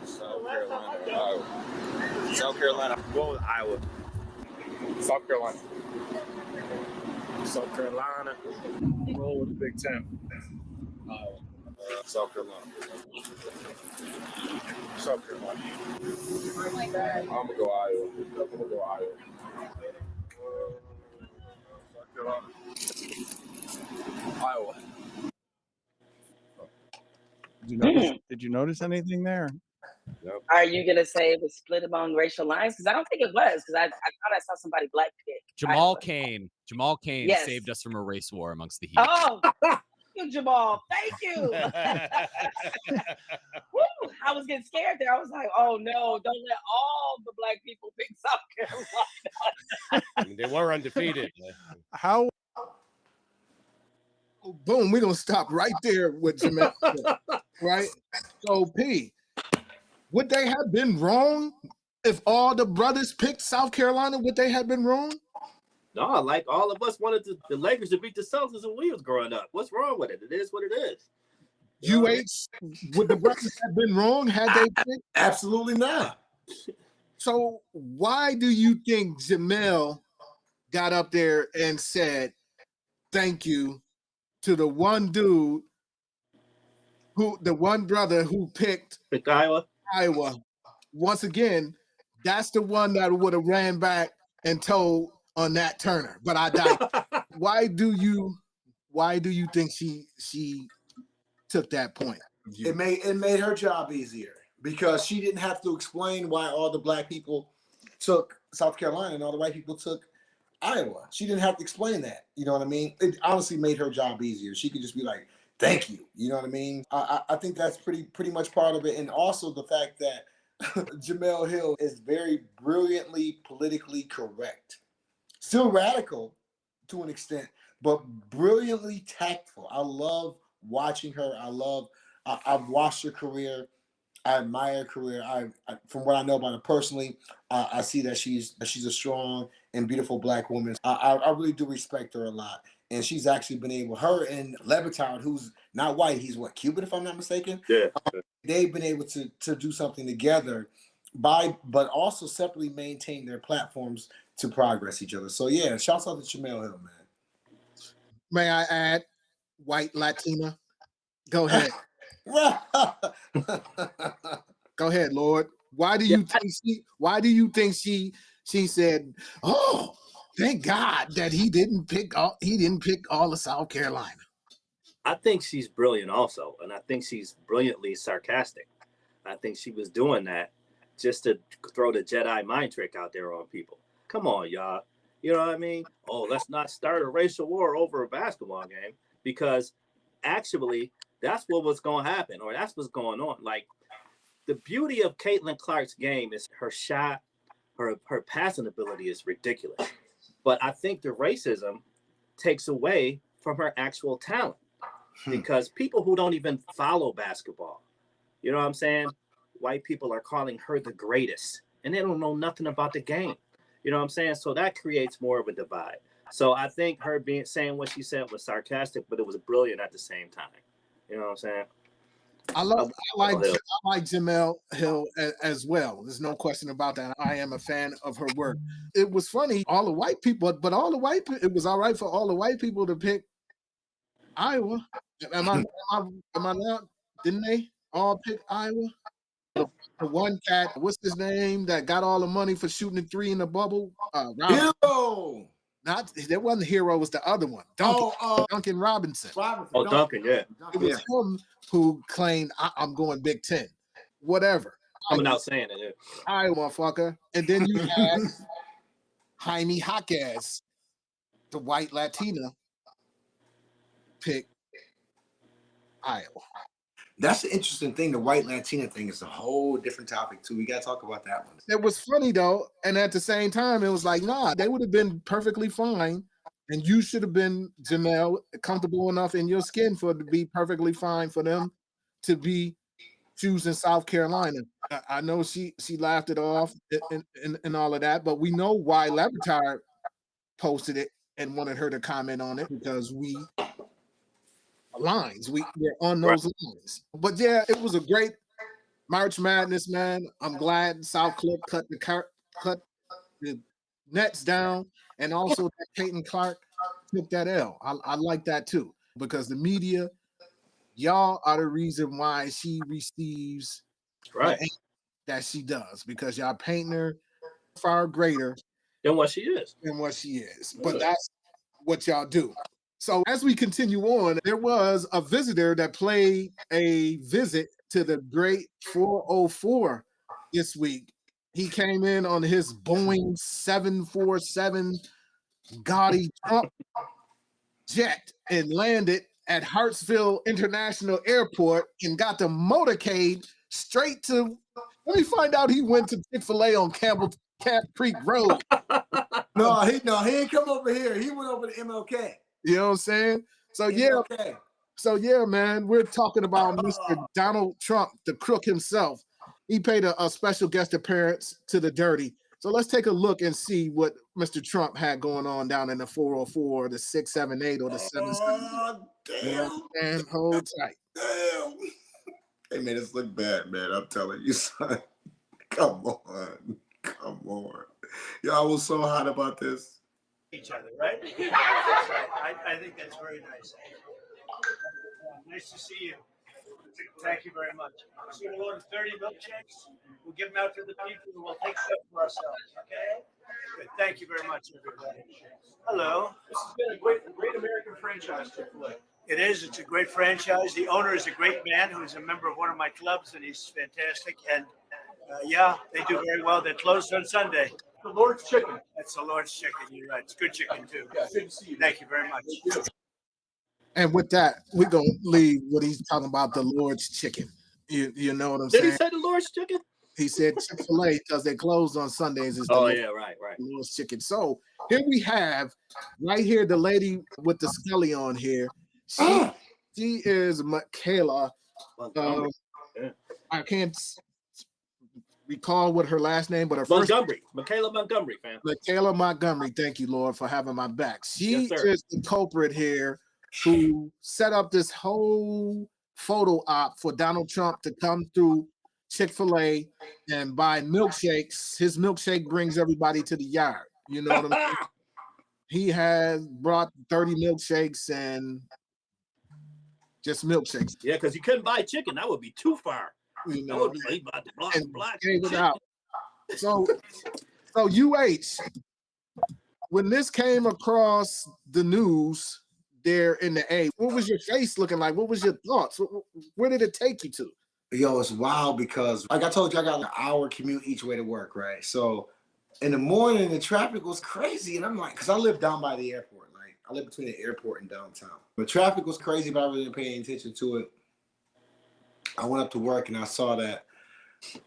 South Carolina, Iowa. South Carolina. Go with Iowa. South Carolina. South Carolina. Roll with the Big Ten. Iowa. South Carolina. South Carolina. I'm gonna go Iowa. South Carolina. Iowa. Did you notice anything there? Yep. Are you gonna say it was split among racial lines? Because I don't think it was. Because I thought I saw somebody black pick Jamal Iowa. Kane Yes. saved us from a race war amongst the Heat. Oh, thank you, Jamal. Thank you. Woo, I was getting scared there. I was like, oh no, don't let all the black people pick South Carolina. I mean, they were undefeated. How? Boom, we're going to stop right there with Jamel. Right? So, P, would they have been wrong if all the brothers picked South Carolina? Would they have been wrong? No, like all of us wanted the Lakers to beat the Celtics when we was growing up. What's wrong with it? It is what it is. Would the brothers have been wrong had they picked? Absolutely not. So why do you think Jamel got up there and said thank you to the one dude the one brother who picked Iowa? Once again, that's the one that would have ran back and told on Nat Turner. But I died. Why do you think she took that point? It made her job easier because she didn't have to explain why all the black people took South Carolina and all the white people took Iowa. She didn't have to explain that. You know what I mean? It honestly made her job easier. She could just be like, thank you. You know what I mean? I think that's pretty much part of it. And also the fact that Jemele Hill is very brilliantly politically correct. Still radical to an extent, but brilliantly tactful. I love watching her. I've watched her career. I admire her career. From what I know about her personally, I see that she's a strong and beautiful black woman. I really do respect her a lot. And she's actually been able, her and Levitard, who's not white, he's what, Cuban, if I'm not mistaken? Yeah. They've been able to do something together but also separately maintain their platforms to progress each other. So yeah, shouts out to Jemele Hill, man. May I add, white Latina? Go ahead. Go ahead, Lord. Why do you think she said, "Oh, thank God that he didn't pick all of South Carolina"? I think she's brilliant also, and I think she's brilliantly sarcastic. I think she was doing that just to throw the Jedi mind trick out there on people. Come on, y'all. You know what I mean? Oh, let's not start a racial war over a basketball game, because actually that's what was going to happen, or that's what's going on. Like, the beauty of Caitlin Clark's game is her shot, her passing ability is ridiculous. But I think the racism takes away from her actual talent, because people who don't even follow basketball, you know what I'm saying? White people are calling her the greatest, and they don't know nothing about the game. You know what I'm saying? So that creates more of a divide. So I think her saying what she said was sarcastic, but it was brilliant at the same time. You know what I'm saying? I like Jemele Hill as well. There's no question about that. I am a fan of her work. It was funny, all the white people, but it was all right for all the white people to pick Iowa. Am I not? Didn't they all pick Iowa? The one cat, what's his name, that got all the money for shooting the three in the bubble? Hero. That wasn't Hero, it was the other one. Duncan Robinson. Duncan, yeah. It was him who claimed, I'm going Big Ten. Whatever. Coming out saying it. Yeah. Iowa, motherfucker. And then you had Jaime Jaquez, the white Latina, pick Iowa. That's the interesting thing. The white Latina thing is a whole different topic too. We got to talk about that one. It was funny though, and at the same time, it was like, nah, they would have been perfectly fine And you should have been, Janelle, comfortable enough in your skin for it to be perfectly fine for them to be choosing South Carolina. I know she laughed it off and all of that, but we know why Levitard posted it and wanted her to comment on it, because we lines. We're on those lines. But yeah, it was a great March Madness, man. I'm glad South Clip cut the nets down, and also that Peyton Clark took that L. I like that too, because the media, y'all are the reason why she receives that she does, because y'all painting her far greater than what she is. But that's what y'all do. So as we continue on, there was a visitor that played a visit to the great 404 this week. He came in on his Boeing 747 gaudy Trump jet and landed at Hartsville International Airport and got the motorcade straight to, let me find out he went to Chick-fil-A on Camp Creek Road. No, he ain't come over here. He went over to MLK. You know what I'm saying? So MLK. yeah, man, we're talking about Mr. Donald Trump, the crook himself. He paid a special guest appearance to the Dirty. So let's take a look and see what Mr. Trump had going on down in the 404, the 678, or the 778. Oh, damn. Yeah, man, hold tight. Damn. Hey, man, this look bad, man. I'm telling you, son. Come on. Y'all, I was so hot about this. Each other, right? I think that's very nice. Nice to see you. Thank you very much. So we'll order 30 milkshakes. We'll give them out to the people and we'll take them for ourselves, okay? Good. Thank you very much, everybody. Hello. This has been a great American franchise, Chick-fil-A. It is. It's a great franchise. The owner is a great man who's a member of one of my clubs, and he's fantastic. And yeah, they do very well. They're closed on Sunday. The Lord's Chicken. That's the Lord's Chicken. You're right. It's good chicken, too. Yeah, good to see you. Thank you very much. And with that, we're going to leave what he's talking about, the Lord's Chicken. You know what I'm saying? Did he say the Lord's Chicken? He said Chick-fil-A because they closed on Sundays. Right. Lord's Chicken. So here we have, right here, the lady with the skelly on here. She is Michaelah. I can't recall what her last name, but her first Michaelah Montgomery, fam. Michaelah Montgomery. Thank you, Lord, for having my back. She is the culprit here who set up this whole photo op for Donald Trump to come through Chick-fil-A and buy milkshakes. His milkshake brings everybody to the yard. You know what I mean? He has brought 30 milkshakes and just milkshakes. Yeah, because you couldn't buy chicken. That would be too far. You know, that would be about the block. Gave it out. So UH, when this came across the news there in the A, what was your face looking like? What was your thoughts? Where did it take you to? Yo, it's wild because, like I told you, I got an hour commute each way to work, right? So in the morning, the traffic was crazy. And I'm like, because I live down by the airport. Like, I live between the airport and downtown. The traffic was crazy, but I really didn't pay any attention to it. I went up to work and I saw that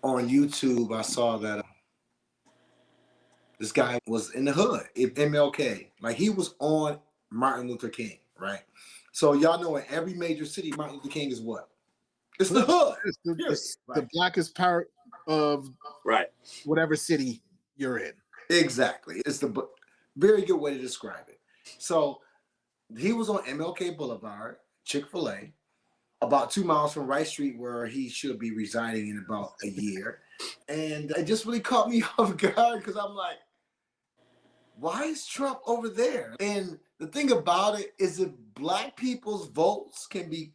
on YouTube. I saw that this guy was in the hood, MLK. Like, he was on Martin Luther King, right? So y'all know in every major city, Martin Luther King is what? It's the hood. It's the blackest part of whatever city you're in. Exactly. It's the very good way to describe it. So he was on MLK Boulevard, Chick-fil-A, about 2 miles from Rice Street, where he should be residing in about a year. And it just really caught me off guard because I'm like, why is Trump over there? And the thing about it is if black people's votes can be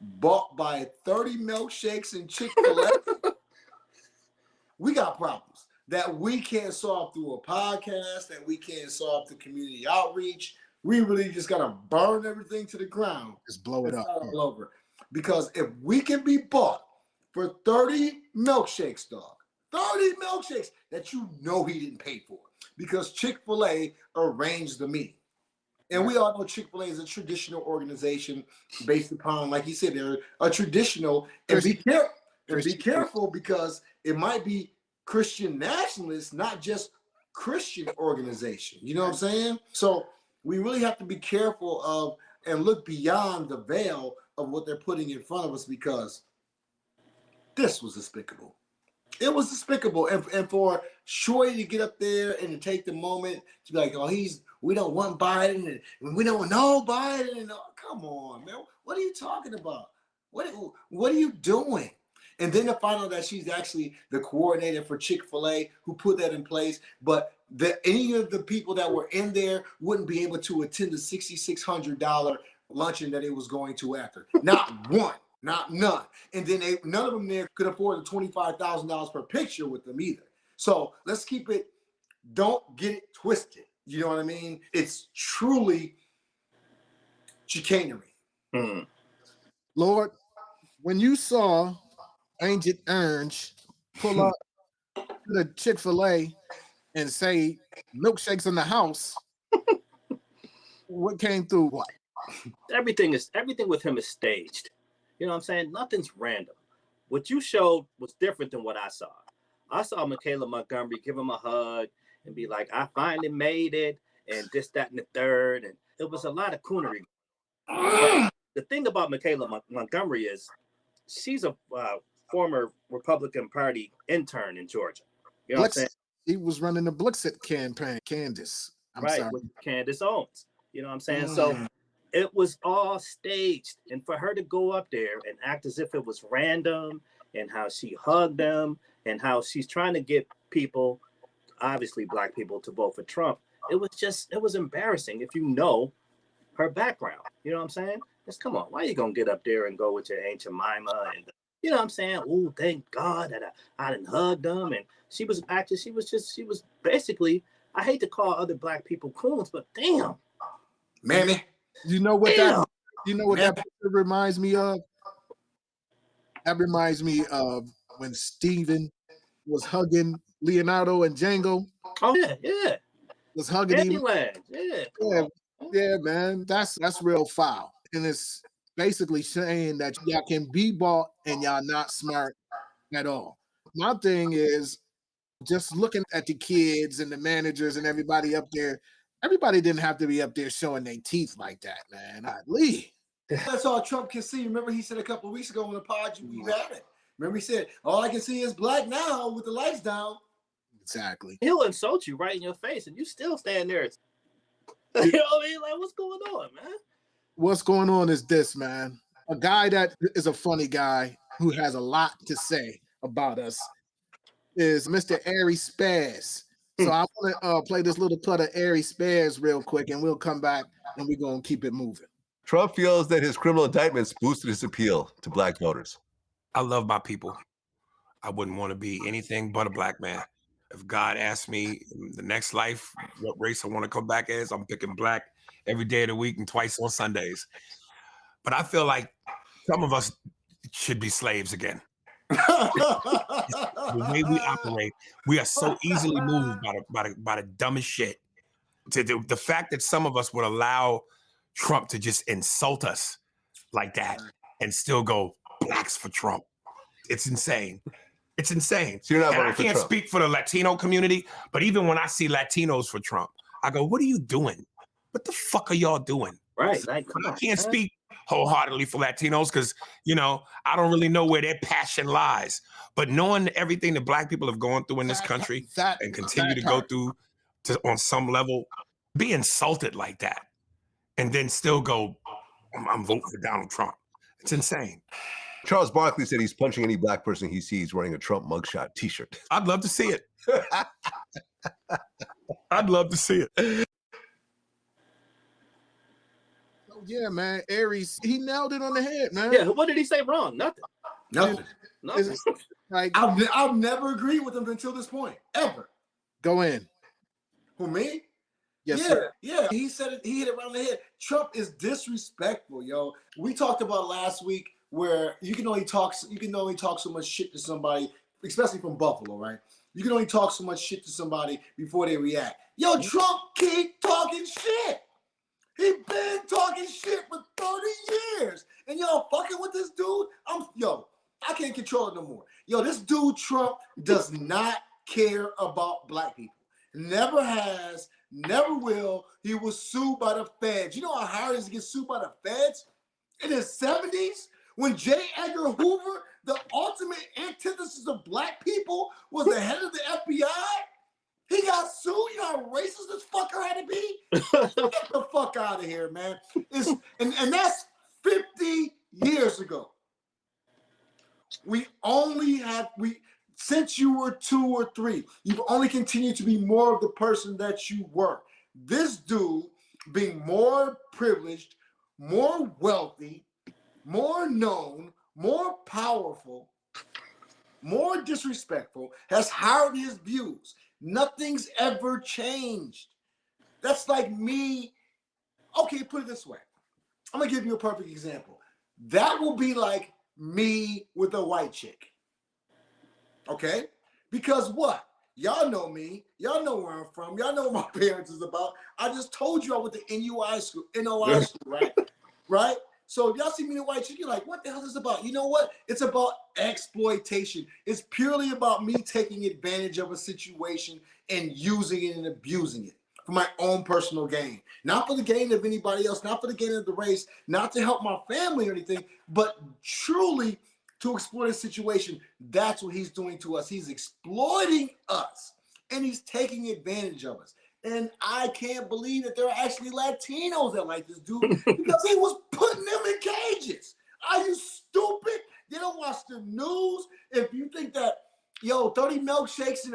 bought by 30 milkshakes and Chick-fil-A, we got problems that we can't solve through a podcast, that we can't solve through community outreach. We really just got to burn everything to the ground. Just blow it up. All over. Because if we can be bought for 30 milkshakes, dog, 30 milkshakes that you know he didn't pay for because Chick-fil-A arranged the meeting. And we all know Chick-fil-A is a traditional organization based upon, like he said, they're a traditional. And be careful because it might be Christian nationalists, not just Christian organization. You know what I'm saying? So we really have to be careful of and look beyond the veil of what they're putting in front of us, because this was despicable. It was despicable. And for Shorty to get up there and to take the moment to be like, oh, we don't want Biden and we don't know Biden. And, come on, man. What are you talking about? What are you doing? And then to find out that she's actually the coordinator for Chick-fil-A who put that in place, but any of the people that were in there wouldn't be able to attend the $6,600 luncheon that it was going to after. Not one. Not none. And then none of them there could afford the $25,000 per picture with them either. So let's keep it, don't get it twisted. You know what I mean? It's truly chicanery. Mm. Lord, when you saw Agent Orange pull up to the Chick-fil-A and say milkshakes in the house, what came through what? Everything with him is staged. You know what I'm saying? Nothing's random. What you showed was different than what I saw. I saw Michaelah Montgomery give him a hug and be like, I finally made it, and this, that, and the third. And it was a lot of coonery. But the thing about Michaelah Montgomery is she's a former Republican Party intern in Georgia. You know what I'm saying? He was running the Blixit campaign, Candace. With Candace Owens. You know what I'm saying? So it was all staged. And for her to go up there and act as if it was random, and how she hugged them, and how she's trying to get people, obviously black people, to vote for Trump, it was embarrassing if you know her background. You know what I'm saying? Just come on, why are you gonna get up there and go with your Aunt Jemima and you know what I'm saying? Oh, thank God that I didn't hug them. And she was basically, I hate to call other black people coons, but damn. Mammy. You know what that picture reminds me of? That reminds me of when Steven was hugging Leonardo and Django. Oh yeah. Was hugging him. Yeah, man. That's real foul. And it's basically saying that y'all can be bought and y'all not smart at all. My thing is just looking at the kids and the managers and everybody up there. Everybody didn't have to be up there showing their teeth like that, man. That's all Trump can see. Remember, he said a couple of weeks ago on the pod, you had it. Remember, he said, all I can see is black now with the lights down. Exactly. He'll insult you right in your face, and you still stand there. You know what I mean? Like, what's going on, man? What's going on is this, man. A guy that is a funny guy who has a lot to say about us is Mr. Ari Spears. So I want to play this little cut of Ari Spears real quick, and we'll come back and we're going to keep it moving. Trump feels that his criminal indictments boosted his appeal to black voters. I love my people. I wouldn't want to be anything but a black man. If God asked me in the next life what race I want to come back as, I'm picking black every day of the week and twice on Sundays. But I feel like some of us should be slaves again. The way we operate, we are so easily moved by the dumbest shit. The fact that some of us would allow Trump to just insult us like that and still go blacks for Trump. It's insane. It's insane. So you're not and I voting for can't Trump. speak for the Latino community, but even when I see Latinos for Trump, I go, what are you doing? What the fuck are y'all doing? Right. Like, I can't speak wholeheartedly for Latinos because, you know, I don't really know where their passion lies. But knowing everything that black people have gone through in this country and continue to go through on some level, be insulted like that and then still go, I'm voting for Donald Trump. It's insane. Charles Barkley said he's punching any black person he sees wearing a Trump mugshot t-shirt. I'd love to see it. I'd love to see it. Oh, yeah, man. Aries, he nailed it on the head, man. Yeah, what did he say wrong? Nothing. Nothing. Like, I've never agreed with him until this point, ever. Go in. Who, me? Yes, yeah, sir. Yeah. He said it. He hit it right on the head. Trump is disrespectful, yo. We talked about last week where you can only talk so much shit to somebody, especially from Buffalo, right? You can only talk so much shit to somebody before they react. Yo, Trump keep talking shit. He been talking shit for 30 years. And y'all fucking with this dude? I can't control it no more. Yo, this dude Trump does not care about black people. Never has, never will. He was sued by the feds. You know how hard it is to get sued by the feds? In his 70s, when J. Edgar Hoover, the ultimate antithesis of black people, was the head of the FBI, he got sued. You know how racist this fucker had to be? Get the fuck out of here, man. And that's 50 years ago. Since you were 2 or 3, you've only continued to be more of the person that you were. This dude, being more privileged, more wealthy, more known, more powerful, more disrespectful, has hired his views. Nothing's ever changed. That's like me. Okay, put it this way. I'm gonna give you a perfect example. That will be like me with a white chick. Okay? Because what? Y'all know me. Y'all know where I'm from. Y'all know what my parents is about. I just told you I went to NOI school, right? Right? So if y'all see me in a white chick, you're like, what the hell is this about? You know what? It's about exploitation. It's purely about me taking advantage of a situation and using it and abusing it for my own personal gain. Not for the gain of anybody else, not for the gain of the race, not to help my family or anything, but truly to exploit a situation. That's what he's doing to us. He's exploiting us and he's taking advantage of us. And I can't believe that there are actually Latinos that like this dude because he was putting them in cages. Are you stupid? They don't watch the news. If you think that, 30 milkshakes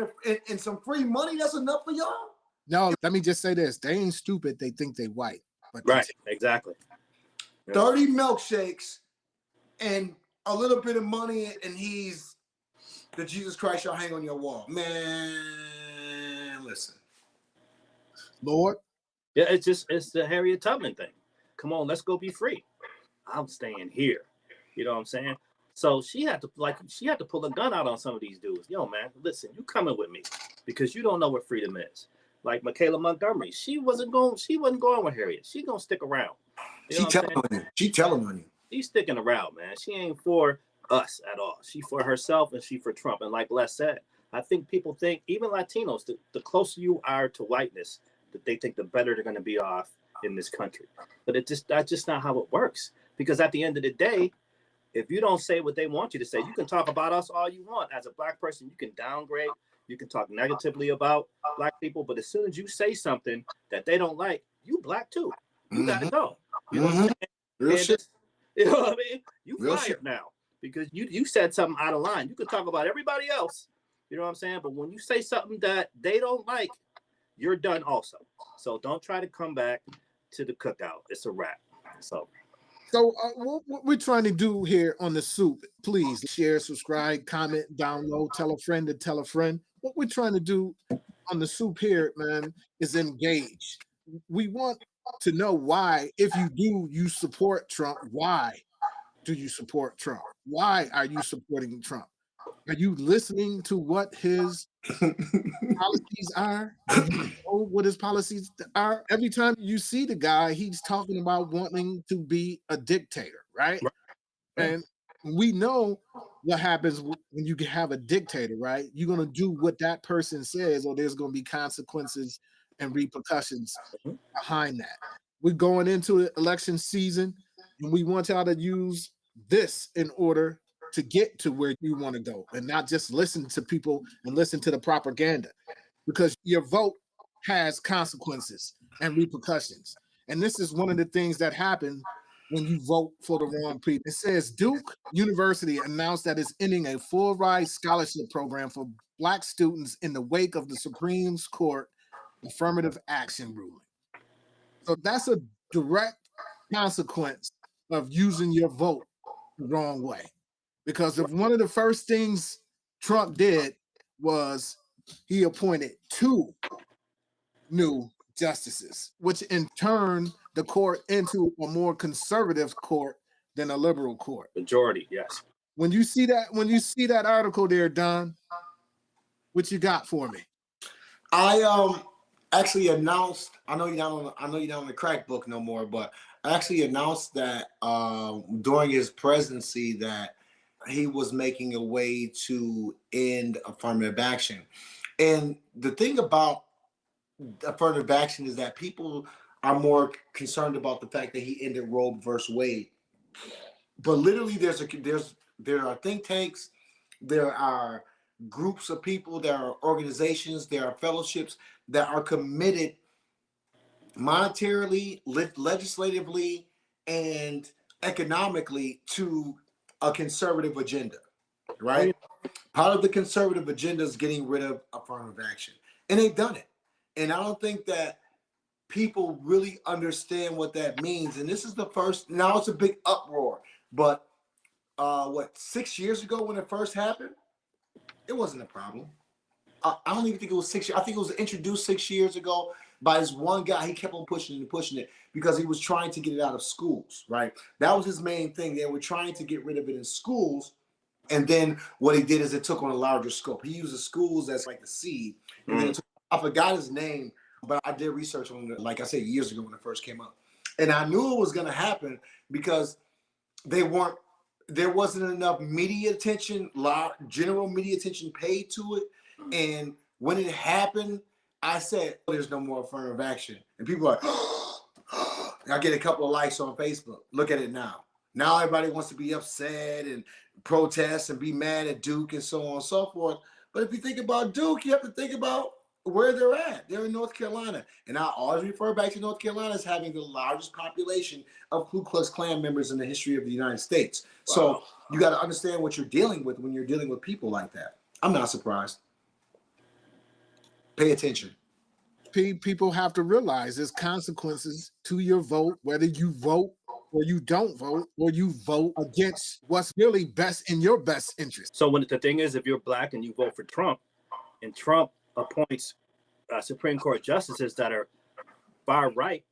and some free money, that's enough for y'all? No, let me just say this. They ain't stupid. They think they white. But right, exactly. 30 milkshakes and a little bit of money, and he's the Jesus Christ y'all hang on your wall. Man, listen. Lord. Yeah, it's the Harriet Tubman thing. Come on, let's go be free. I'm staying here. You know what I'm saying? So she had to pull a gun out on some of these dudes. Yo, man, listen, you coming with me because you don't know what freedom is. Like Michaelah Montgomery, she wasn't going with Harriet. She gonna stick around. She telling on you. She's sticking around, man. She ain't for us at all. She for herself and she for Trump. And like Les said, I think people think, even Latinos, the closer you are to whiteness, that they think the better they're going to be off in this country. But that's just not how it works. Because at the end of the day, if you don't say what they want you to say, you can talk about us all you want. As a black person, you can downgrade, you can talk negatively about black people, but as soon as you say something that they don't like, you black too. You gotta go. You know what I'm saying? Real shit. You know what I mean? You Real fired shit. now because you said something out of line. You could talk about everybody else, you know what I'm saying? But when you say something that they don't like, you're done also. So don't try to come back to the cookout. It's a wrap. So what we're trying to do here on The Soup, please share, subscribe, comment, download, tell a friend to tell a friend. What we're trying to do on The Soup here, man, is engage. We want to know why, if you support Trump, why do you support Trump? Why are you supporting Trump? Are you listening to what his policies are? Do you know what his policies are? Every time you see the guy, he's talking about wanting to be a dictator, right? And we know what happens when you have a dictator, right? You're going to do what that person says, or there's going to be consequences and repercussions behind that. We're going into the election season, and we want y'all to use this in order to get to where you want to go, and not just listen to people and listen to the propaganda, because your vote has consequences and repercussions. And this is one of the things that happen when you vote for the wrong people. It says Duke University announced that it's ending a full ride scholarship program for Black students in the wake of the Supreme Court affirmative action ruling. So that's a direct consequence of using your vote the wrong way. Because if one of the first things Trump did was he appointed 2 new justices, which in turn the court into a more conservative court than a liberal court. Majority, yes. When you see that article there, Don, what you got for me? I actually announced, I know you're not on the crack book no more, but I actually announced that during his presidency that he was making a way to end affirmative action. And the thing about affirmative action is that people are more concerned about the fact that he ended Roe versus Wade. But literally, there are think tanks, there are groups of people, there are organizations, there are fellowships that are committed monetarily, legislatively, and economically to a conservative agenda, right? Part of the conservative agenda is getting rid of affirmative action, and they've done it. And I don't think that people really understand what that means. And this is the first, now it's a big uproar, but 6 years ago when it first happened, it wasn't a problem. I don't even think it was 6 years. I think it was introduced 6 years ago by this one guy. He kept on pushing it and pushing it because he was trying to get it out of schools, right? That was his main thing. They were trying to get rid of it in schools. And then what he did is it took on a larger scope. He used the schools as like the seed. And then I forgot his name, but I did research on it, like I said, years ago when it first came up. And I knew it was going to happen because there wasn't enough media attention, general media attention paid to it. And when it happened, I said, there's no more affirmative action. And people are like, I get a couple of likes on Facebook. Look at it now. Now everybody wants to be upset and protest and be mad at Duke and so on and so forth. But if you think about Duke, you have to think about where they're at. They're in North Carolina. And I always refer back to North Carolina as having the largest population of Ku Klux Klan members in the history of the United States. Wow. So you got to understand what you're dealing with when you're dealing with people like that. I'm not surprised. Pay attention. People have to realize there's consequences to your vote, whether you vote or you don't vote, or you vote against what's really best in your best interest. So when the thing is, if you're black and you vote for Trump, and Trump appoints Supreme Court justices that are far right,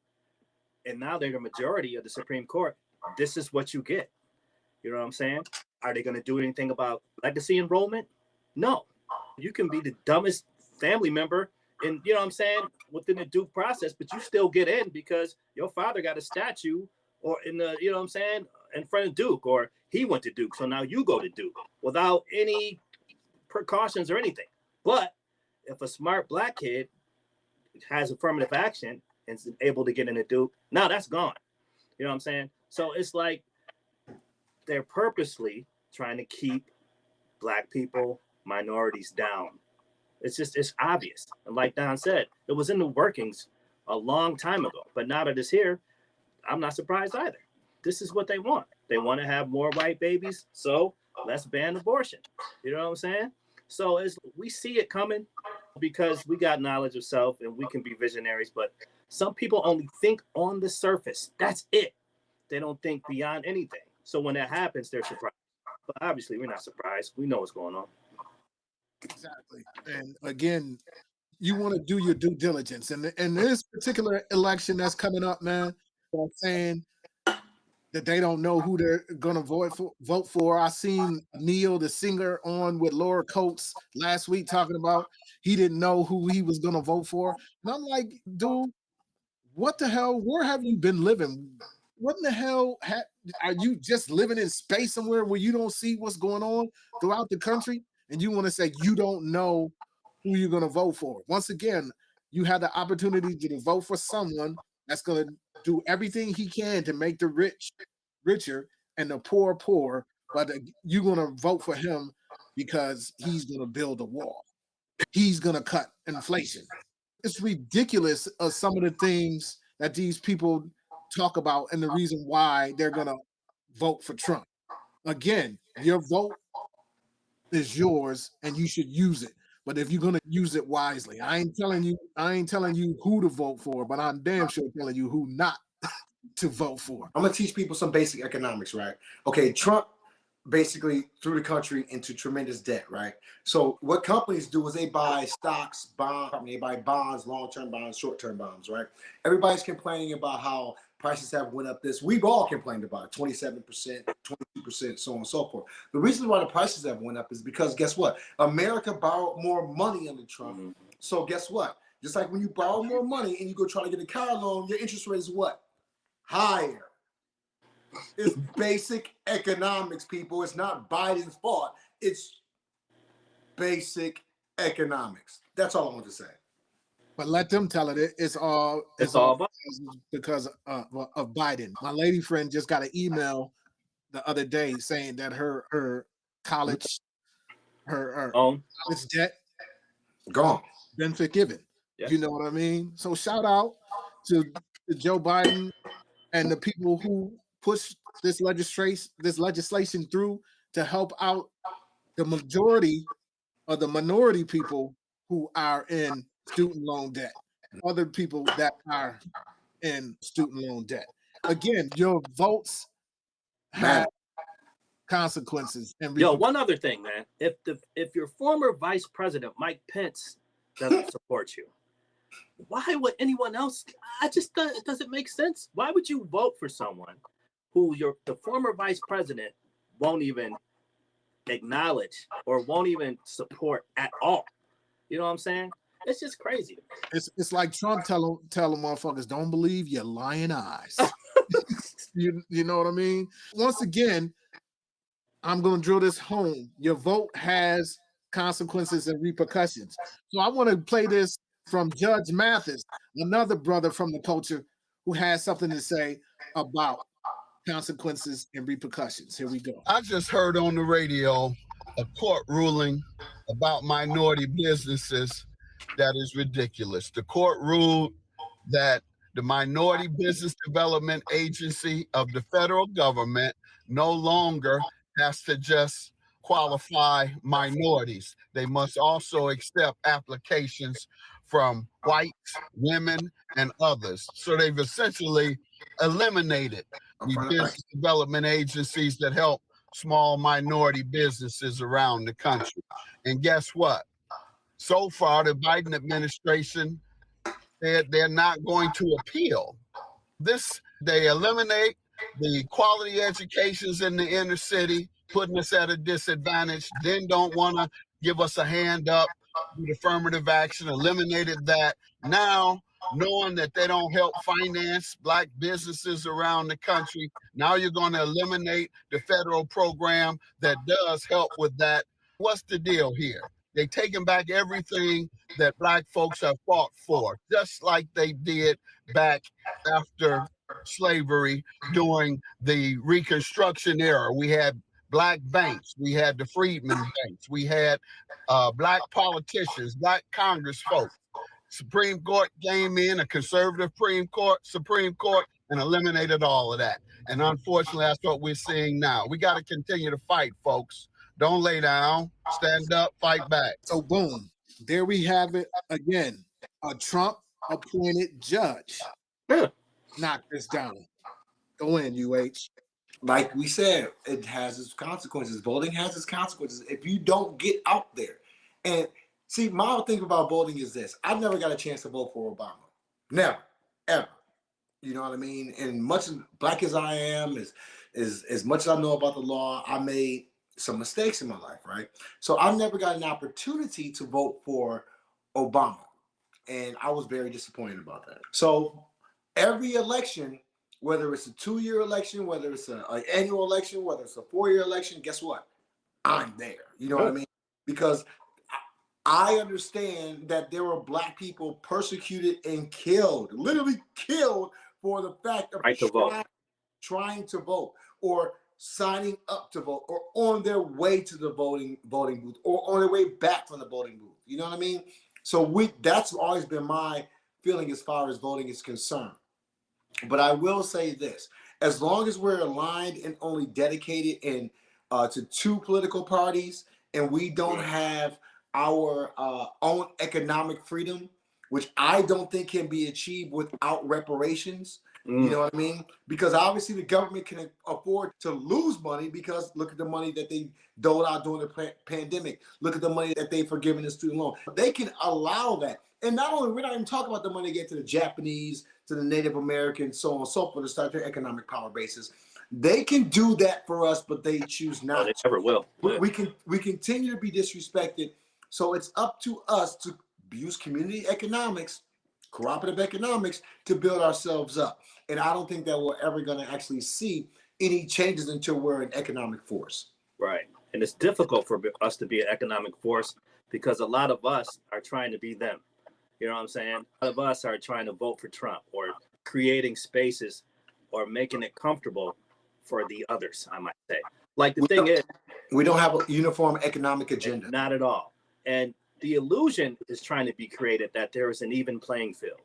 and now they're the majority of the Supreme Court, this is what you get. You know what I'm saying? Are they going to do anything about legacy enrollment? No. You can be the dumbest family member and, you know what I'm saying, within the due process, but you still get in because your father got a statue or in the, you know what I'm saying, in front of Duke, or he went to Duke. So now you go to Duke without any precautions or anything. But if a smart black kid has affirmative action and is able to get into Duke, now that's gone. You know what I'm saying? So it's like they're purposely trying to keep black people, minorities down. It's obvious. And like Don said, it was in the workings a long time ago. But now that it's here, I'm not surprised either. This is what they want. They want to have more white babies, so let's ban abortion. You know what I'm saying? So we see it coming because we got knowledge of self and we can be visionaries, but some people only think on the surface. That's it. They don't think beyond anything. So when that happens, they're surprised. But obviously, we're not surprised. We know what's going on. Exactly. And again, you want to do your due diligence. And this particular election that's coming up, man, I'm saying that they don't know who they're going to vote for. I seen Neil, the singer, on with Laura Coates last week talking about he didn't know who he was going to vote for. And I'm like, dude, what the hell? Where have you been living? What in the hell? Are you just living in space somewhere where you don't see what's going on throughout the country? And you want to say you don't know who you're going to vote for. Once again, you had the opportunity to vote for someone that's going to do everything he can to make the rich richer and the poor poor, but you're going to vote for him because he's going to build a wall. He's going to cut inflation. It's ridiculous of some of the things that these people talk about and the reason why they're going to vote for Trump. Again, your vote is yours and you should use it. But if you're going to use it wisely, I ain't telling you who to vote for, but I'm damn sure telling you who not to vote for. I'm going to teach people some basic economics, right? Okay, Trump basically threw the country into tremendous debt, right? So what companies do is they buy stocks, bonds, they buy bonds, long-term bonds, short-term bonds, right? Everybody's complaining about how prices have went up this. We've all complained about it, 27%, 22%, so on and so forth. The reason why the prices have went up is because guess what? America borrowed more money under Trump. Mm-hmm. So guess what? Just like when you borrow more money and you go try to get a car loan, your interest rate is what? Higher. It's basic economics, people. It's not Biden's fault. It's basic economics. That's all I want to say. But let them tell it. It's all because of Biden. My lady friend just got an email the other day saying that her college college debt gone, been forgiven. Yeah. You know what I mean? So shout out to Joe Biden and the people who pushed this legislation through to help out the majority of the minority people who are in student loan debt, other people that are in student loan debt. Again, your votes have consequences. And one other thing, man. If your former Vice President Mike Pence doesn't support you, why would anyone else? It doesn't make sense. Why would you vote for someone who the former vice president won't even acknowledge or won't even support at all? You know what I'm saying? It's just crazy. It's like Trump tell motherfuckers, don't believe your lying eyes. you know what I mean? Once again, I'm gonna drill this home. Your vote has consequences and repercussions. So I want to play this from Judge Mathis, another brother from the culture who has something to say about consequences and repercussions. Here we go. I just heard on the radio a court ruling about minority businesses that is ridiculous. The court ruled that the Minority Business Development Agency of the federal government no longer has to just qualify minorities. They must also accept applications from whites, women, and others. So they've essentially eliminated the business development agencies that help small minority businesses around the country. And guess what? So far, the Biden administration said they're not going to appeal. They eliminate the quality educations in the inner city, putting us at a disadvantage, then don't want to give us a hand up with affirmative action, eliminated that. Now, knowing that they don't help finance Black businesses around the country, now you're going to eliminate the federal program that does help with that. What's the deal here? They're taking back everything that Black folks have fought for, just like they did back after slavery during the Reconstruction era. We had Black banks, we had the Freedmen banks, we had Black politicians, Black Congress folks. Supreme Court came in, a conservative Supreme Court, and eliminated all of that. And unfortunately, that's what we're seeing now. We got to continue to fight, folks. Don't lay down, stand up, fight back. So boom, there we have it again. A Trump appointed judge. Knock this down. Go in, UH. Like we said, it has its consequences. Voting has its consequences if you don't get out there. And see, my whole thing about voting is this. I never got a chance to vote for Obama. Never, ever. You know what I mean? And much Black as I am, as much as I know about the law, I made some mistakes in my life, right? So I never got an opportunity to vote for Obama. And I was very disappointed about that. So every election, whether it's a 2-year election, whether it's an annual election, whether it's a 4-year election, guess what? I'm there. You know what I mean? Because I understand that there were Black people persecuted and killed, literally killed for the fact of trying to vote or signing up to vote or on their way to the voting booth or on their way back from the voting booth. You know what I mean? So that's always been my feeling as far as voting is concerned. But I will say this, as long as we're aligned and only dedicated to 2 political parties and we don't have our own economic freedom, which I don't think can be achieved without reparations. You know what I mean? Because obviously the government can afford to lose money because look at the money that they doled out during the pandemic. Look at the money that they've forgiven the student loan. They can allow that. And not only, we're not even talking about the money they get to the Japanese, to the Native Americans, so on and so forth, to start their economic power bases. They can do that for us, but they choose not. They never will. We continue to be disrespected. So it's up to us to use community economics, cooperative economics, to build ourselves up. And I don't think that we're ever going to actually see any changes until we're an economic force. Right. And it's difficult for us to be an economic force because a lot of us are trying to be them. You know what I'm saying? A lot of us are trying to vote for Trump or creating spaces or making it comfortable for the others, I might say. Like the thing is, we don't have a uniform economic agenda. Not at all. And the illusion is trying to be created that there is an even playing field.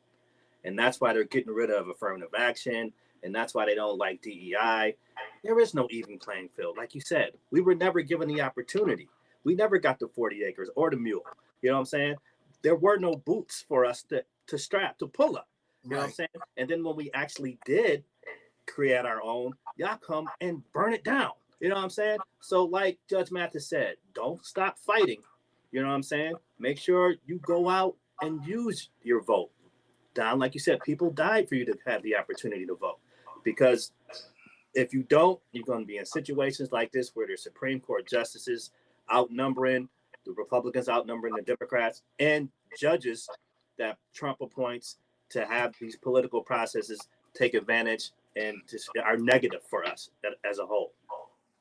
And that's why they're getting rid of affirmative action. And that's why they don't like DEI. There is no even playing field. Like you said, we were never given the opportunity. We never got the 40 acres or the mule. You know what I'm saying? There were no boots for us to strap, to pull up. You know what I'm saying? And then when we actually did create our own, y'all come and burn it down. You know what I'm saying? So like Judge Mathis said, don't stop fighting. You know what I'm saying? Make sure you go out and use your vote. Don, like you said, people died for you to have the opportunity to vote. Because if you don't, you're going to be in situations like this where there's Supreme Court justices outnumbering the Republicans, outnumbering the Democrats, and judges that Trump appoints to have these political processes take advantage and just are negative for us as a whole.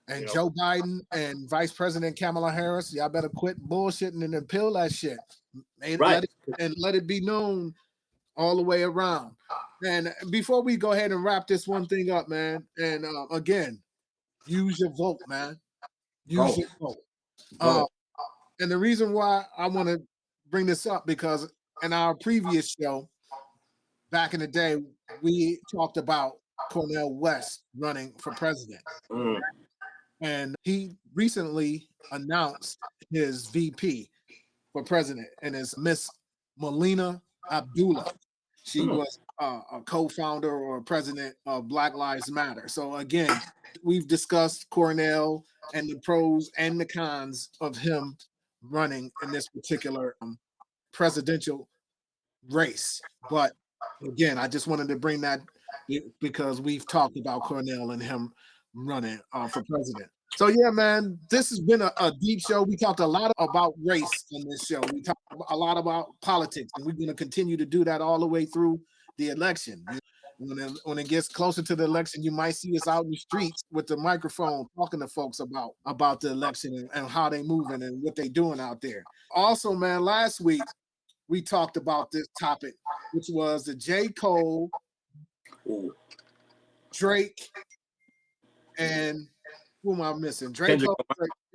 And Joe Biden and Vice President Kamala Harris, y'all better quit bullshitting and appeal that shit. Let it be known all the way around. And before we go ahead and wrap this one thing up, man, and again, use your vote, man. Use your vote. And the reason why I want to bring this up, because in our previous show, back in the day, we talked about Cornel West running for president. And he recently announced his VP for president, and it's Miss Melina Abdullah. She was a co-founder or president of Black Lives Matter. So again, we've discussed Cornel and the pros and the cons of him running in this particular presidential race. But again, I just wanted to bring that because we've talked about Cornel and him running for president. So yeah, man, this has been a deep show. We talked a lot about race in this show. We talked a lot about politics, and we're going to continue to do that all the way through the election. When it gets closer to the election, you might see us out in the streets with the microphone talking to folks about the election and how they moving and what they doing out there. Also, man, last week we talked about this topic, which was the J. Cole, Drake, and who am I missing? Drake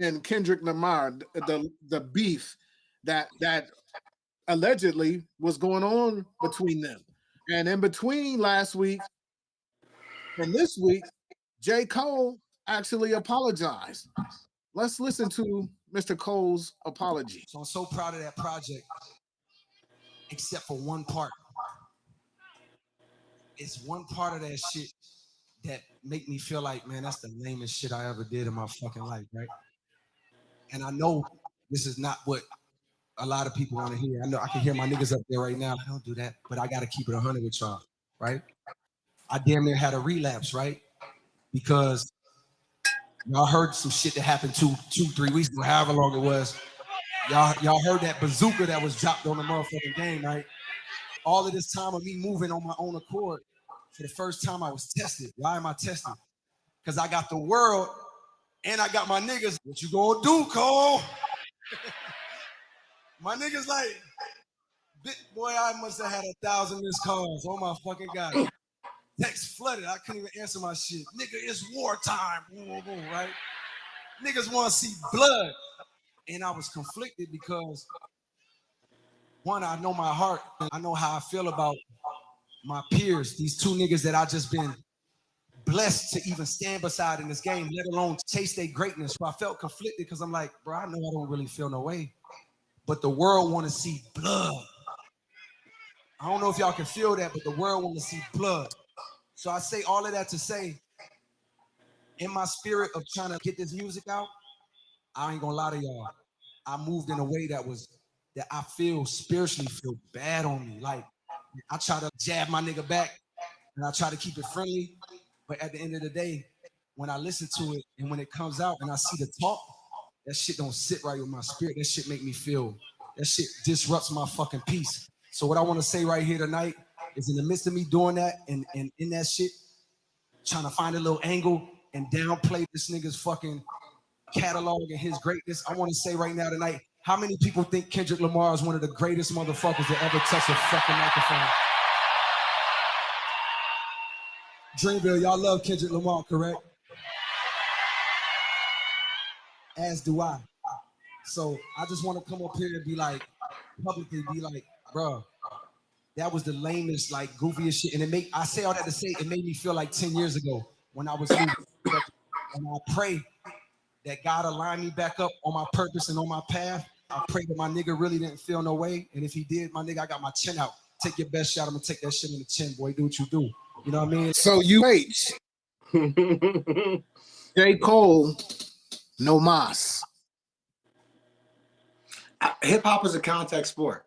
and Kendrick Lamar, the beef that allegedly was going on between them. And in between last week and this week, J. Cole actually apologized. Let's listen to Mr. Cole's apology. So I'm so proud of that project, except for one part. It's one part of that shit that make me feel like, man, that's the lamest shit I ever did in my fucking life, right? And I know this is not what a lot of people want to hear. I know I can hear my niggas up there right now. I don't do that, but I got to keep it 100 with y'all, right? I damn near had a relapse, right? Because y'all heard some shit that happened 3 weeks ago, however long it was. Y'all heard that bazooka that was dropped on the motherfucking game, right? All of this time of me moving on my own accord, for the first time I was tested. Why am I tested? Because I got the world and I got my niggas. What you gonna do, Cole? My niggas like, boy, I must have had 1,000 missed calls. Oh my fucking God. Text flooded. I couldn't even answer my shit. Nigga, it's wartime. Boom, boom, boom, right? Niggas want to see blood. And I was conflicted because, one, I know my heart. I know how I feel about my peers, these two niggas that I just been blessed to even stand beside in this game, let alone taste their greatness. So I felt conflicted because I'm like, bro, I know I don't really feel no way, but the world want to see blood. I don't know if y'all can feel that, but the world want to see blood. So I say all of that to say, in my spirit of trying to get this music out, I ain't gonna lie to y'all, I moved in a way that I feel spiritually feel bad on me. Like, I try to jab my nigga back and I try to keep it friendly. But at the end of the day, when I listen to it and when it comes out and I see the talk, that shit don't sit right with my spirit. That shit make me feel, that shit disrupts my fucking peace. So what I want to say right here tonight is, in the midst of me doing that and in that shit, trying to find a little angle and downplay this nigga's fucking catalog and his greatness, I want to say right now tonight, How many people think Kendrick Lamar is one of the greatest motherfuckers that ever touched a fucking microphone? Dreamville, y'all love Kendrick Lamar, correct? As do I. So I just want to come up here and be like, publicly be like, bro, that was the lamest, like goofiest shit. And I say all that to say, it made me feel like 10 years ago when I was moving. And I pray that God aligned me back up on my purpose and on my path. I pray that my nigga really didn't feel no way. And if he did, my nigga, I got my chin out. Take your best shot. I'm gonna take that shit in the chin, boy. Do what you do. You know what I mean? So you J. Cole, no mas. Hip hop is a contact sport.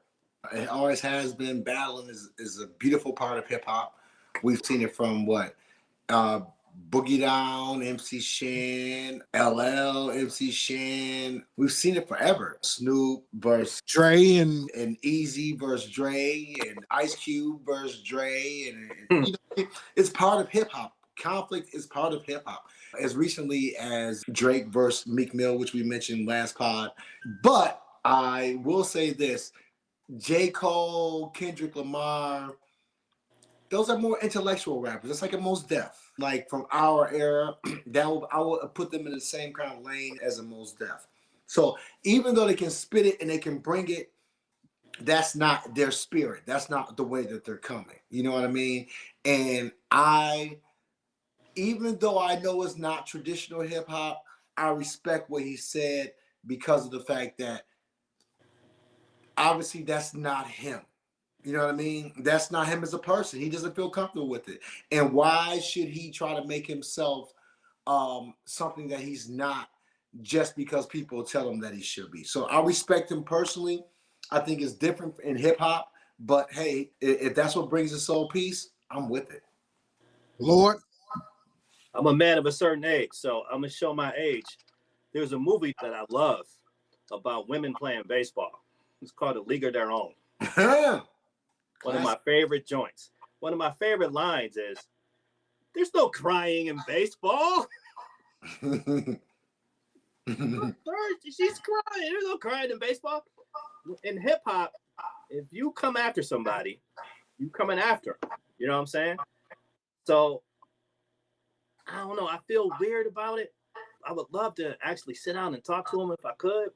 It always has been. Battling is a beautiful part of hip hop. We've seen it from Boogie Down, MC Shan, LL, MC Shan. We've seen it forever. Snoop versus Dre and Easy versus Dre and Ice Cube versus Dre. And you know, it's part of hip hop. Conflict is part of hip hop. As recently as Drake versus Meek Mill, which we mentioned last pod. But I will say this, J. Cole, Kendrick Lamar, those are more intellectual rappers. It's like a Mos Def. Like from our era, I would put them in the same kind of lane as a Mos Def. So even though they can spit it and they can bring it, that's not their spirit. That's not the way that they're coming. You know what I mean? And even though I know it's not traditional hip hop, I respect what he said because of the fact that obviously that's not him. You know what I mean? That's not him as a person. He doesn't feel comfortable with it. And why should he try to make himself something that he's not just because people tell him that he should be? So I respect him personally. I think it's different in hip hop, but hey, if that's what brings us soul peace, I'm with it. Lord, I'm a man of a certain age, so I'm gonna show my age. There's a movie that I love about women playing baseball. It's called A League of Their Own. One of my favorite joints. One of my favorite lines is, "There's no crying in baseball." She's crying. There's no crying in baseball. In hip hop, if you come after somebody, you coming after them. You know what I'm saying? So I don't know. I feel weird about it. I would love to actually sit down and talk to him if I could,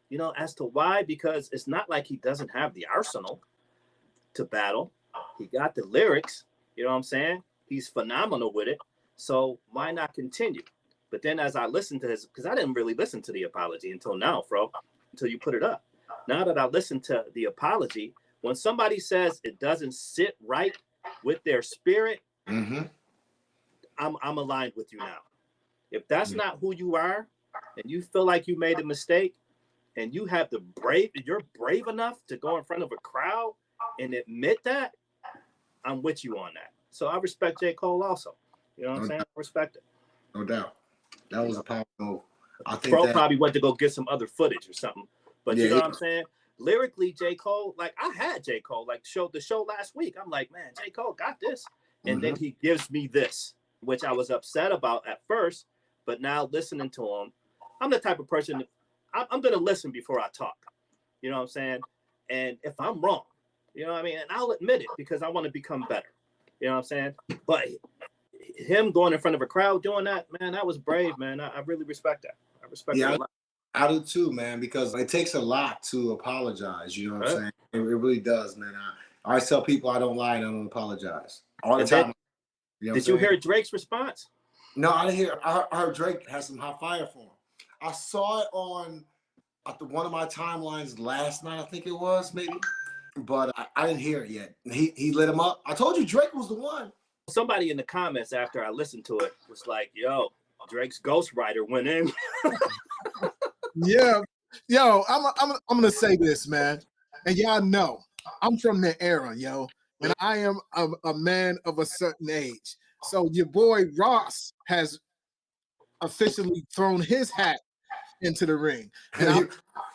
you know, as to why, because it's not like he doesn't have the arsenal to battle. He got the lyrics, you know what I'm saying? He's phenomenal with it. So why not continue? But then as I listened to his, because I didn't really listen to the apology until now, Fro, until you put it up. Now that I listened to the apology, when somebody says it doesn't sit right with their spirit, I'm aligned with you now. If that's not who you are, and you feel like you made a mistake, and you have you're brave enough to go in front of a crowd and admit that, I'm with you on that. So I respect J. Cole also. You know what I'm saying? I respect it. No doubt. That was a powerful move. I think Pro probably went to go get some other footage or something. But you know what I'm saying? Lyrically, J. Cole, like I had J. Cole, like the show last week. I'm like, man, J. Cole got this. And then he gives me this, which I was upset about at first. But now listening to him, I'm the type of person, I'm going to listen before I talk. You know what I'm saying? And if I'm wrong, you know what I mean? And I'll admit it because I want to become better. You know what I'm saying? But him going in front of a crowd doing that, man, that was brave, man. I really respect that. I respect that a lot. I do too, man, because it takes a lot to apologize. You know what I'm saying? It really does, man. I always tell people I don't lie and I don't apologize. All the time. You know did you hear Drake's response? No, I didn't hear. I heard Drake has some hot fire for him. I saw it on one of my timelines last night, I think it was, maybe. But I didn't hear it yet. He lit him up. I told you Drake was the one. Somebody in the comments after I listened to it was like, yo, Drake's ghostwriter went in. Yeah. Yo, I'm gonna say this, man. And y'all know I'm from the era, yo. And I am a man of a certain age. So your boy Ross has officially thrown his hat into the ring. And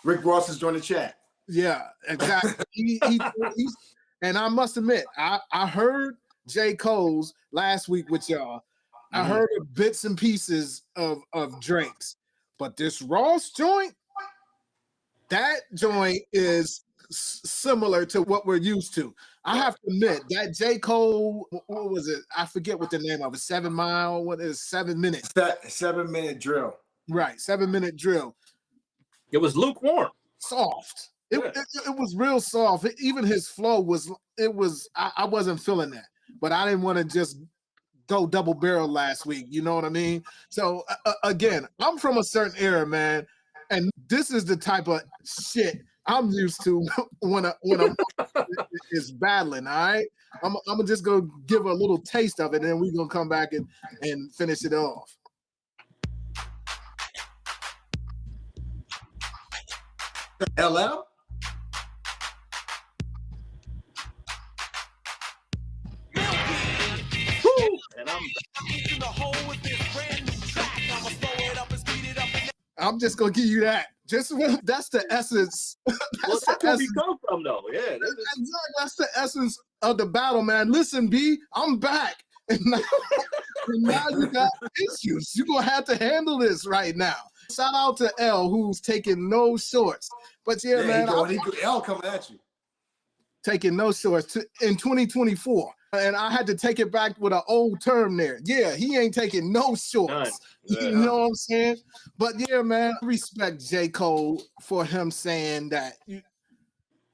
Rick Ross has joined the chat. Yeah, exactly. And I must admit, I heard J. Cole's last week with y'all. I heard bits and pieces of Drake's, but this Ross joint, That joint is similar to what we're used to. I have to admit that J. Cole, what was it? I forget what the name of it. 7 Mile. What is 7 minutes? 7 minute drill. Right, 7 minute drill. It was lukewarm, soft. It was real soft. Even his flow was. I wasn't feeling that, but I didn't want to just go double barrel last week. You know what I mean? So again, I'm from a certain era, man, and this is the type of shit I'm used to when I'm is battling. All right, I'm just gonna give a little taste of it, and then we're gonna come back and finish it off. LL? And I'm just gonna give you that. That's the essence. That's where we come from, though. Yeah, that's the essence of the battle, man. Listen, B, I'm back, and now you got issues. You're gonna have to handle this right now. Shout out to L, who's taking no shorts. But yeah, man, L coming at you. Taking no shorts in 2024. And I had to take it back with an old term there. Yeah, he ain't taking no shorts. You know what I'm saying? But yeah, man, I respect J. Cole for him saying that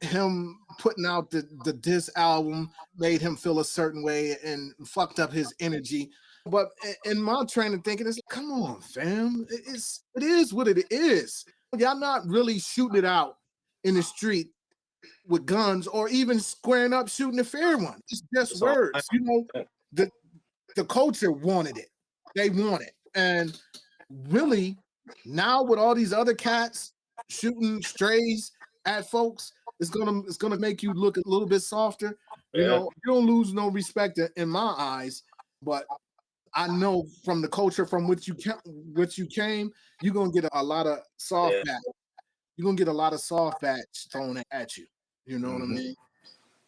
him putting out the diss album made him feel a certain way and fucked up his energy. But in my train of thinking, it's like, come on, fam. It is what it is. Y'all not really shooting it out in the street with guns or even squaring up shooting a fair one. It's just words. You know, the culture wanted it. They want it. And really, now with all these other cats shooting strays at folks, it's gonna make you look a little bit softer. You know, you don't lose no respect in my eyes, but I know from the culture from which you came, you're gonna get a lot of soft back. You're gonna get a lot of soft backs thrown at you. You know what I mean?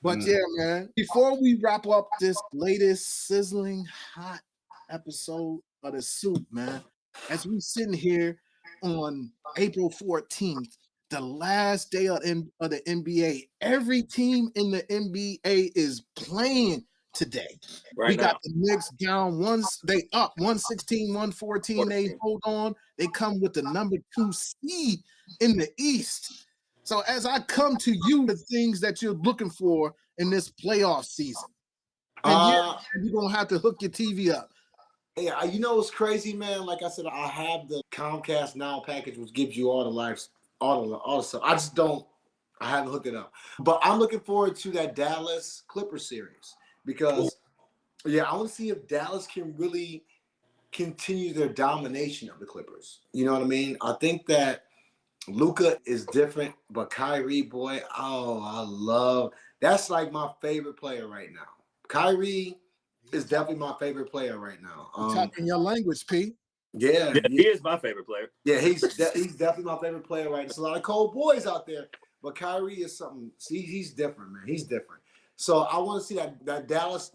But yeah, man. Before we wrap up this latest sizzling hot episode of The Soup, man, as we sitting here on April 14th, the last day of the NBA, every team in the NBA is playing today. We got the Knicks down they up 116, 114. They hold on. They come with the number 2 seed in the East. So as I come to you, the things that you're looking for in this playoff season, and you're gonna have to hook your TV up. Yeah, you know what's crazy, man? Like I said, I have the Comcast Now package, which gives you all the stuff. I haven't hooked it up, but I'm looking forward to that Dallas Clippers series because, I want to see if Dallas can really continue their domination of the Clippers. You know what I mean? I think that Luka is different, but Kyrie, boy, that's like my favorite player right now. Kyrie is definitely my favorite player right now. Talking your language, P. Yeah, he is my favorite player. Yeah, he's definitely my favorite player right now. There's a lot of cold boys out there, but Kyrie is something. See, he's different, man. He's different. So I want to see that Dallas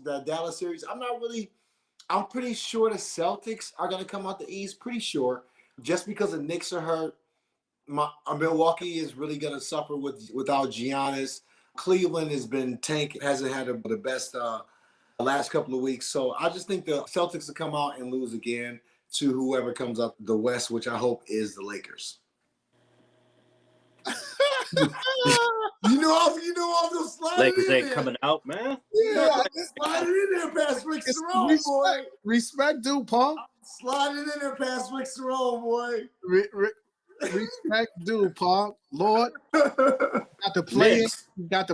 series. I'm pretty sure the Celtics are going to come out the East. Pretty sure, just because the Knicks are hurt. Milwaukee is really going to suffer without Giannis. Cleveland has been tanking, hasn't had the best last couple of weeks. So I just think the Celtics will come out and lose again to whoever comes up the West, which I hope is the Lakers. You know I was sliding Lakers in ain't there. coming out, man. Yeah, I just sliding in there past Rick Cerrone, boy. Respect, dude, Paul. Sliding in there past Rick Cerrone, boy. Respect, dude, Paul. Lord, got the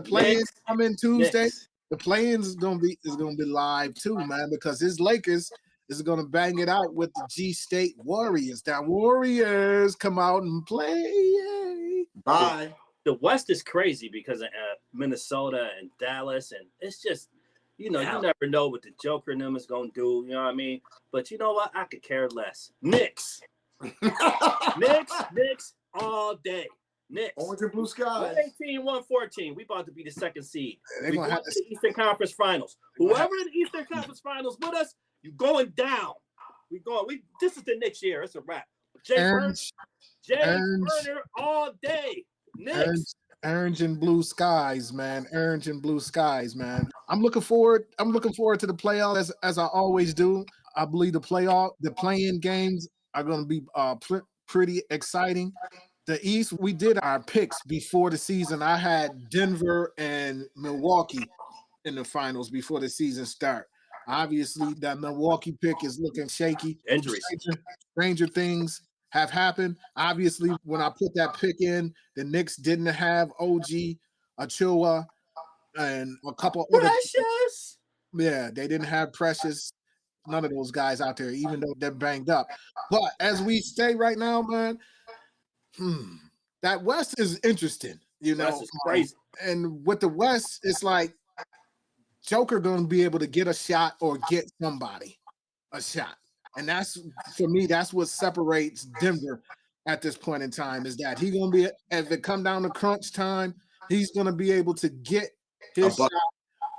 play-in coming Tuesday. The play-in is gonna be live too, man, because his Lakers is gonna bang it out with the G State Warriors. Now, Warriors come out and play. Bye. The West is crazy because of Minnesota and Dallas, and it's just, you never know what the Joker and them is gonna do. You know what I mean? But you know what? I could care less. Knicks all day. Knicks. Orange and blue skies. 118, 114. We about to be the second seed. We going to the Eastern Conference Finals. Whoever in the Eastern Conference Finals with us, you going down. This is the Knicks year. It's a wrap. Jay Burner all day. Knicks. Orange and blue skies, man. Orange and blue skies, man. I'm looking forward to the playoffs as I always do. I believe the play-in games are going to be pretty exciting. The East, we did our picks before the season. I had Denver and Milwaukee in the finals before the season start. Obviously, that Milwaukee pick is looking shaky. Injuries. Stranger things have happened. Obviously, when I put that pick in, the Knicks didn't have OG, Achua, and a couple other. Precious. Yeah, they didn't have Precious. None of those guys out there, even though they're banged up. But as we say right now, man, that West is interesting. You know, West is crazy. And with the West, it's like Joker going to be able to get a shot or get somebody a shot. And that's, for me, that's what separates Denver at this point in time, is that he's going to be, if it come down to crunch time, he's going to be able to get his shot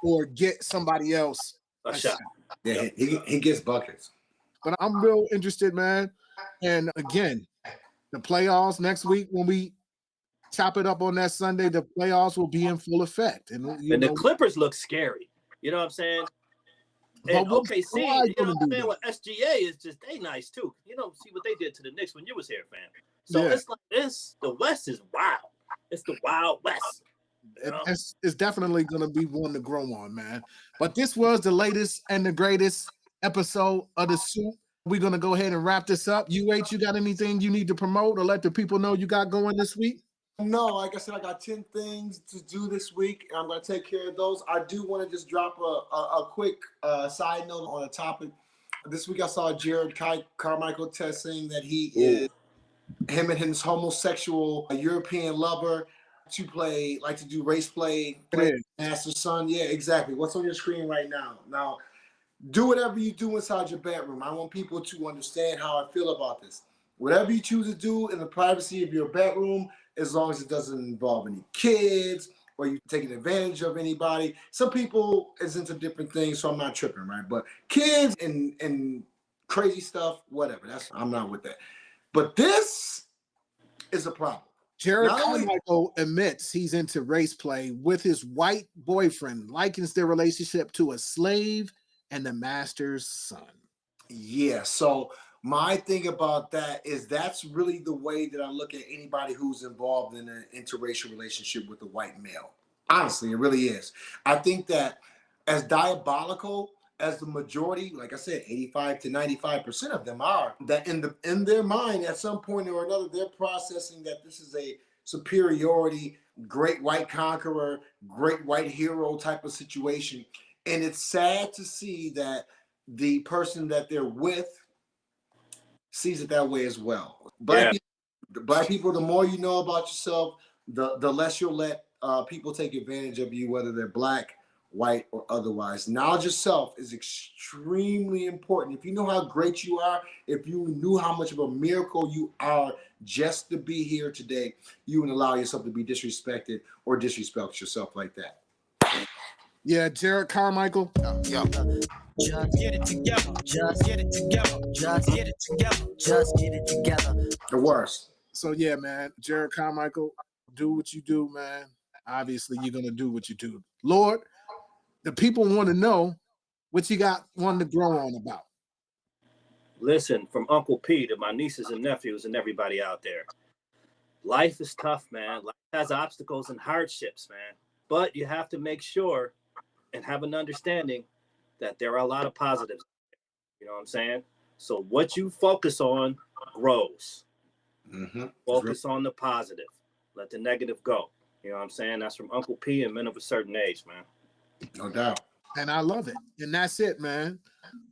or get somebody else a shot. Yeah, he gets buckets. But I'm real interested, man. And again, the playoffs next week, when we chop it up on that Sunday, the playoffs will be in full effect. And the Clippers look scary. You know what I'm saying? And OKC, you know what I'm saying? With SGA is just, they nice too. You know, see what they did to the Knicks when you was here, fam. So it's like this. The West is wild. It's the Wild West. You know? It's definitely going to be one to grow on, man. But this was the latest and the greatest episode of The Soup. We're going to go ahead and wrap this up. You got anything you need to promote or let the people know you got going this week? No, like I said, I got 10 things to do this week, and I'm going to take care of those. I do want to just drop a quick side note on a topic. This week I saw Jerrod Carmichael saying that him and his homosexual European lover like to do race play master son. Yeah, exactly. What's on your screen right now? Now, do whatever you do inside your bedroom. I want people to understand how I feel about this. Whatever you choose to do in the privacy of your bedroom, as long as it doesn't involve any kids or you taking advantage of anybody. Some people is into different things, so I'm not tripping, right? But kids and crazy stuff, whatever. I'm not with that. But this is a problem. Jerrod Carmichael admits he's into race play with his white boyfriend, likens their relationship to a slave and the master's son. Yeah, so my thing about that is that's really the way that I look at anybody who's involved in an interracial relationship with a white male. Honestly, it really is. I think that as diabolical as the majority, like I said, 85 to 95% of them are, that in their mind at some point or another, they're processing that this is a superiority, great white conqueror, great white hero type of situation. And it's sad to see that the person that they're with sees it that way as well. Black people, the more you know about yourself, the less you'll let people take advantage of you, whether they're black, white, or otherwise. Knowledge of self is extremely important. If you know how great you are, if you knew how much of a miracle you are just to be here today, you wouldn't allow yourself to be disrespected or disrespect yourself like that. Yeah, Jerrod Carmichael. Just get it together. Just get it together. Just get it together. Just get it together. The worst. So yeah, man, Jerrod Carmichael, do what you do, man. Obviously, you're gonna do what you do. Lord, the people want to know what you got one to grow on about. Listen, from Uncle P to my nieces and nephews and everybody out there. Life is tough, man. Life has obstacles and hardships, man. But you have to make sure and have an understanding that there are a lot of positives. You know what I'm saying? So what you focus on grows. Mm-hmm. Focus on the positive. Let the negative go. You know what I'm saying? That's from Uncle P and men of a certain age, man. No doubt. And I love it. And that's it, man.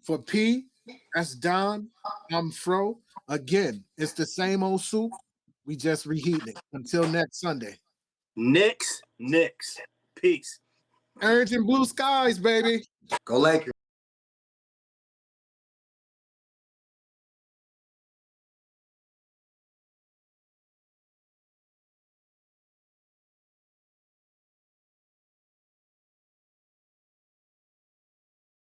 For P, that's Don. I'm Fro. Again, it's the same old soup. We just reheating it. Until next Sunday. Knicks. Peace. Orange and blue skies, baby. Go Lakers.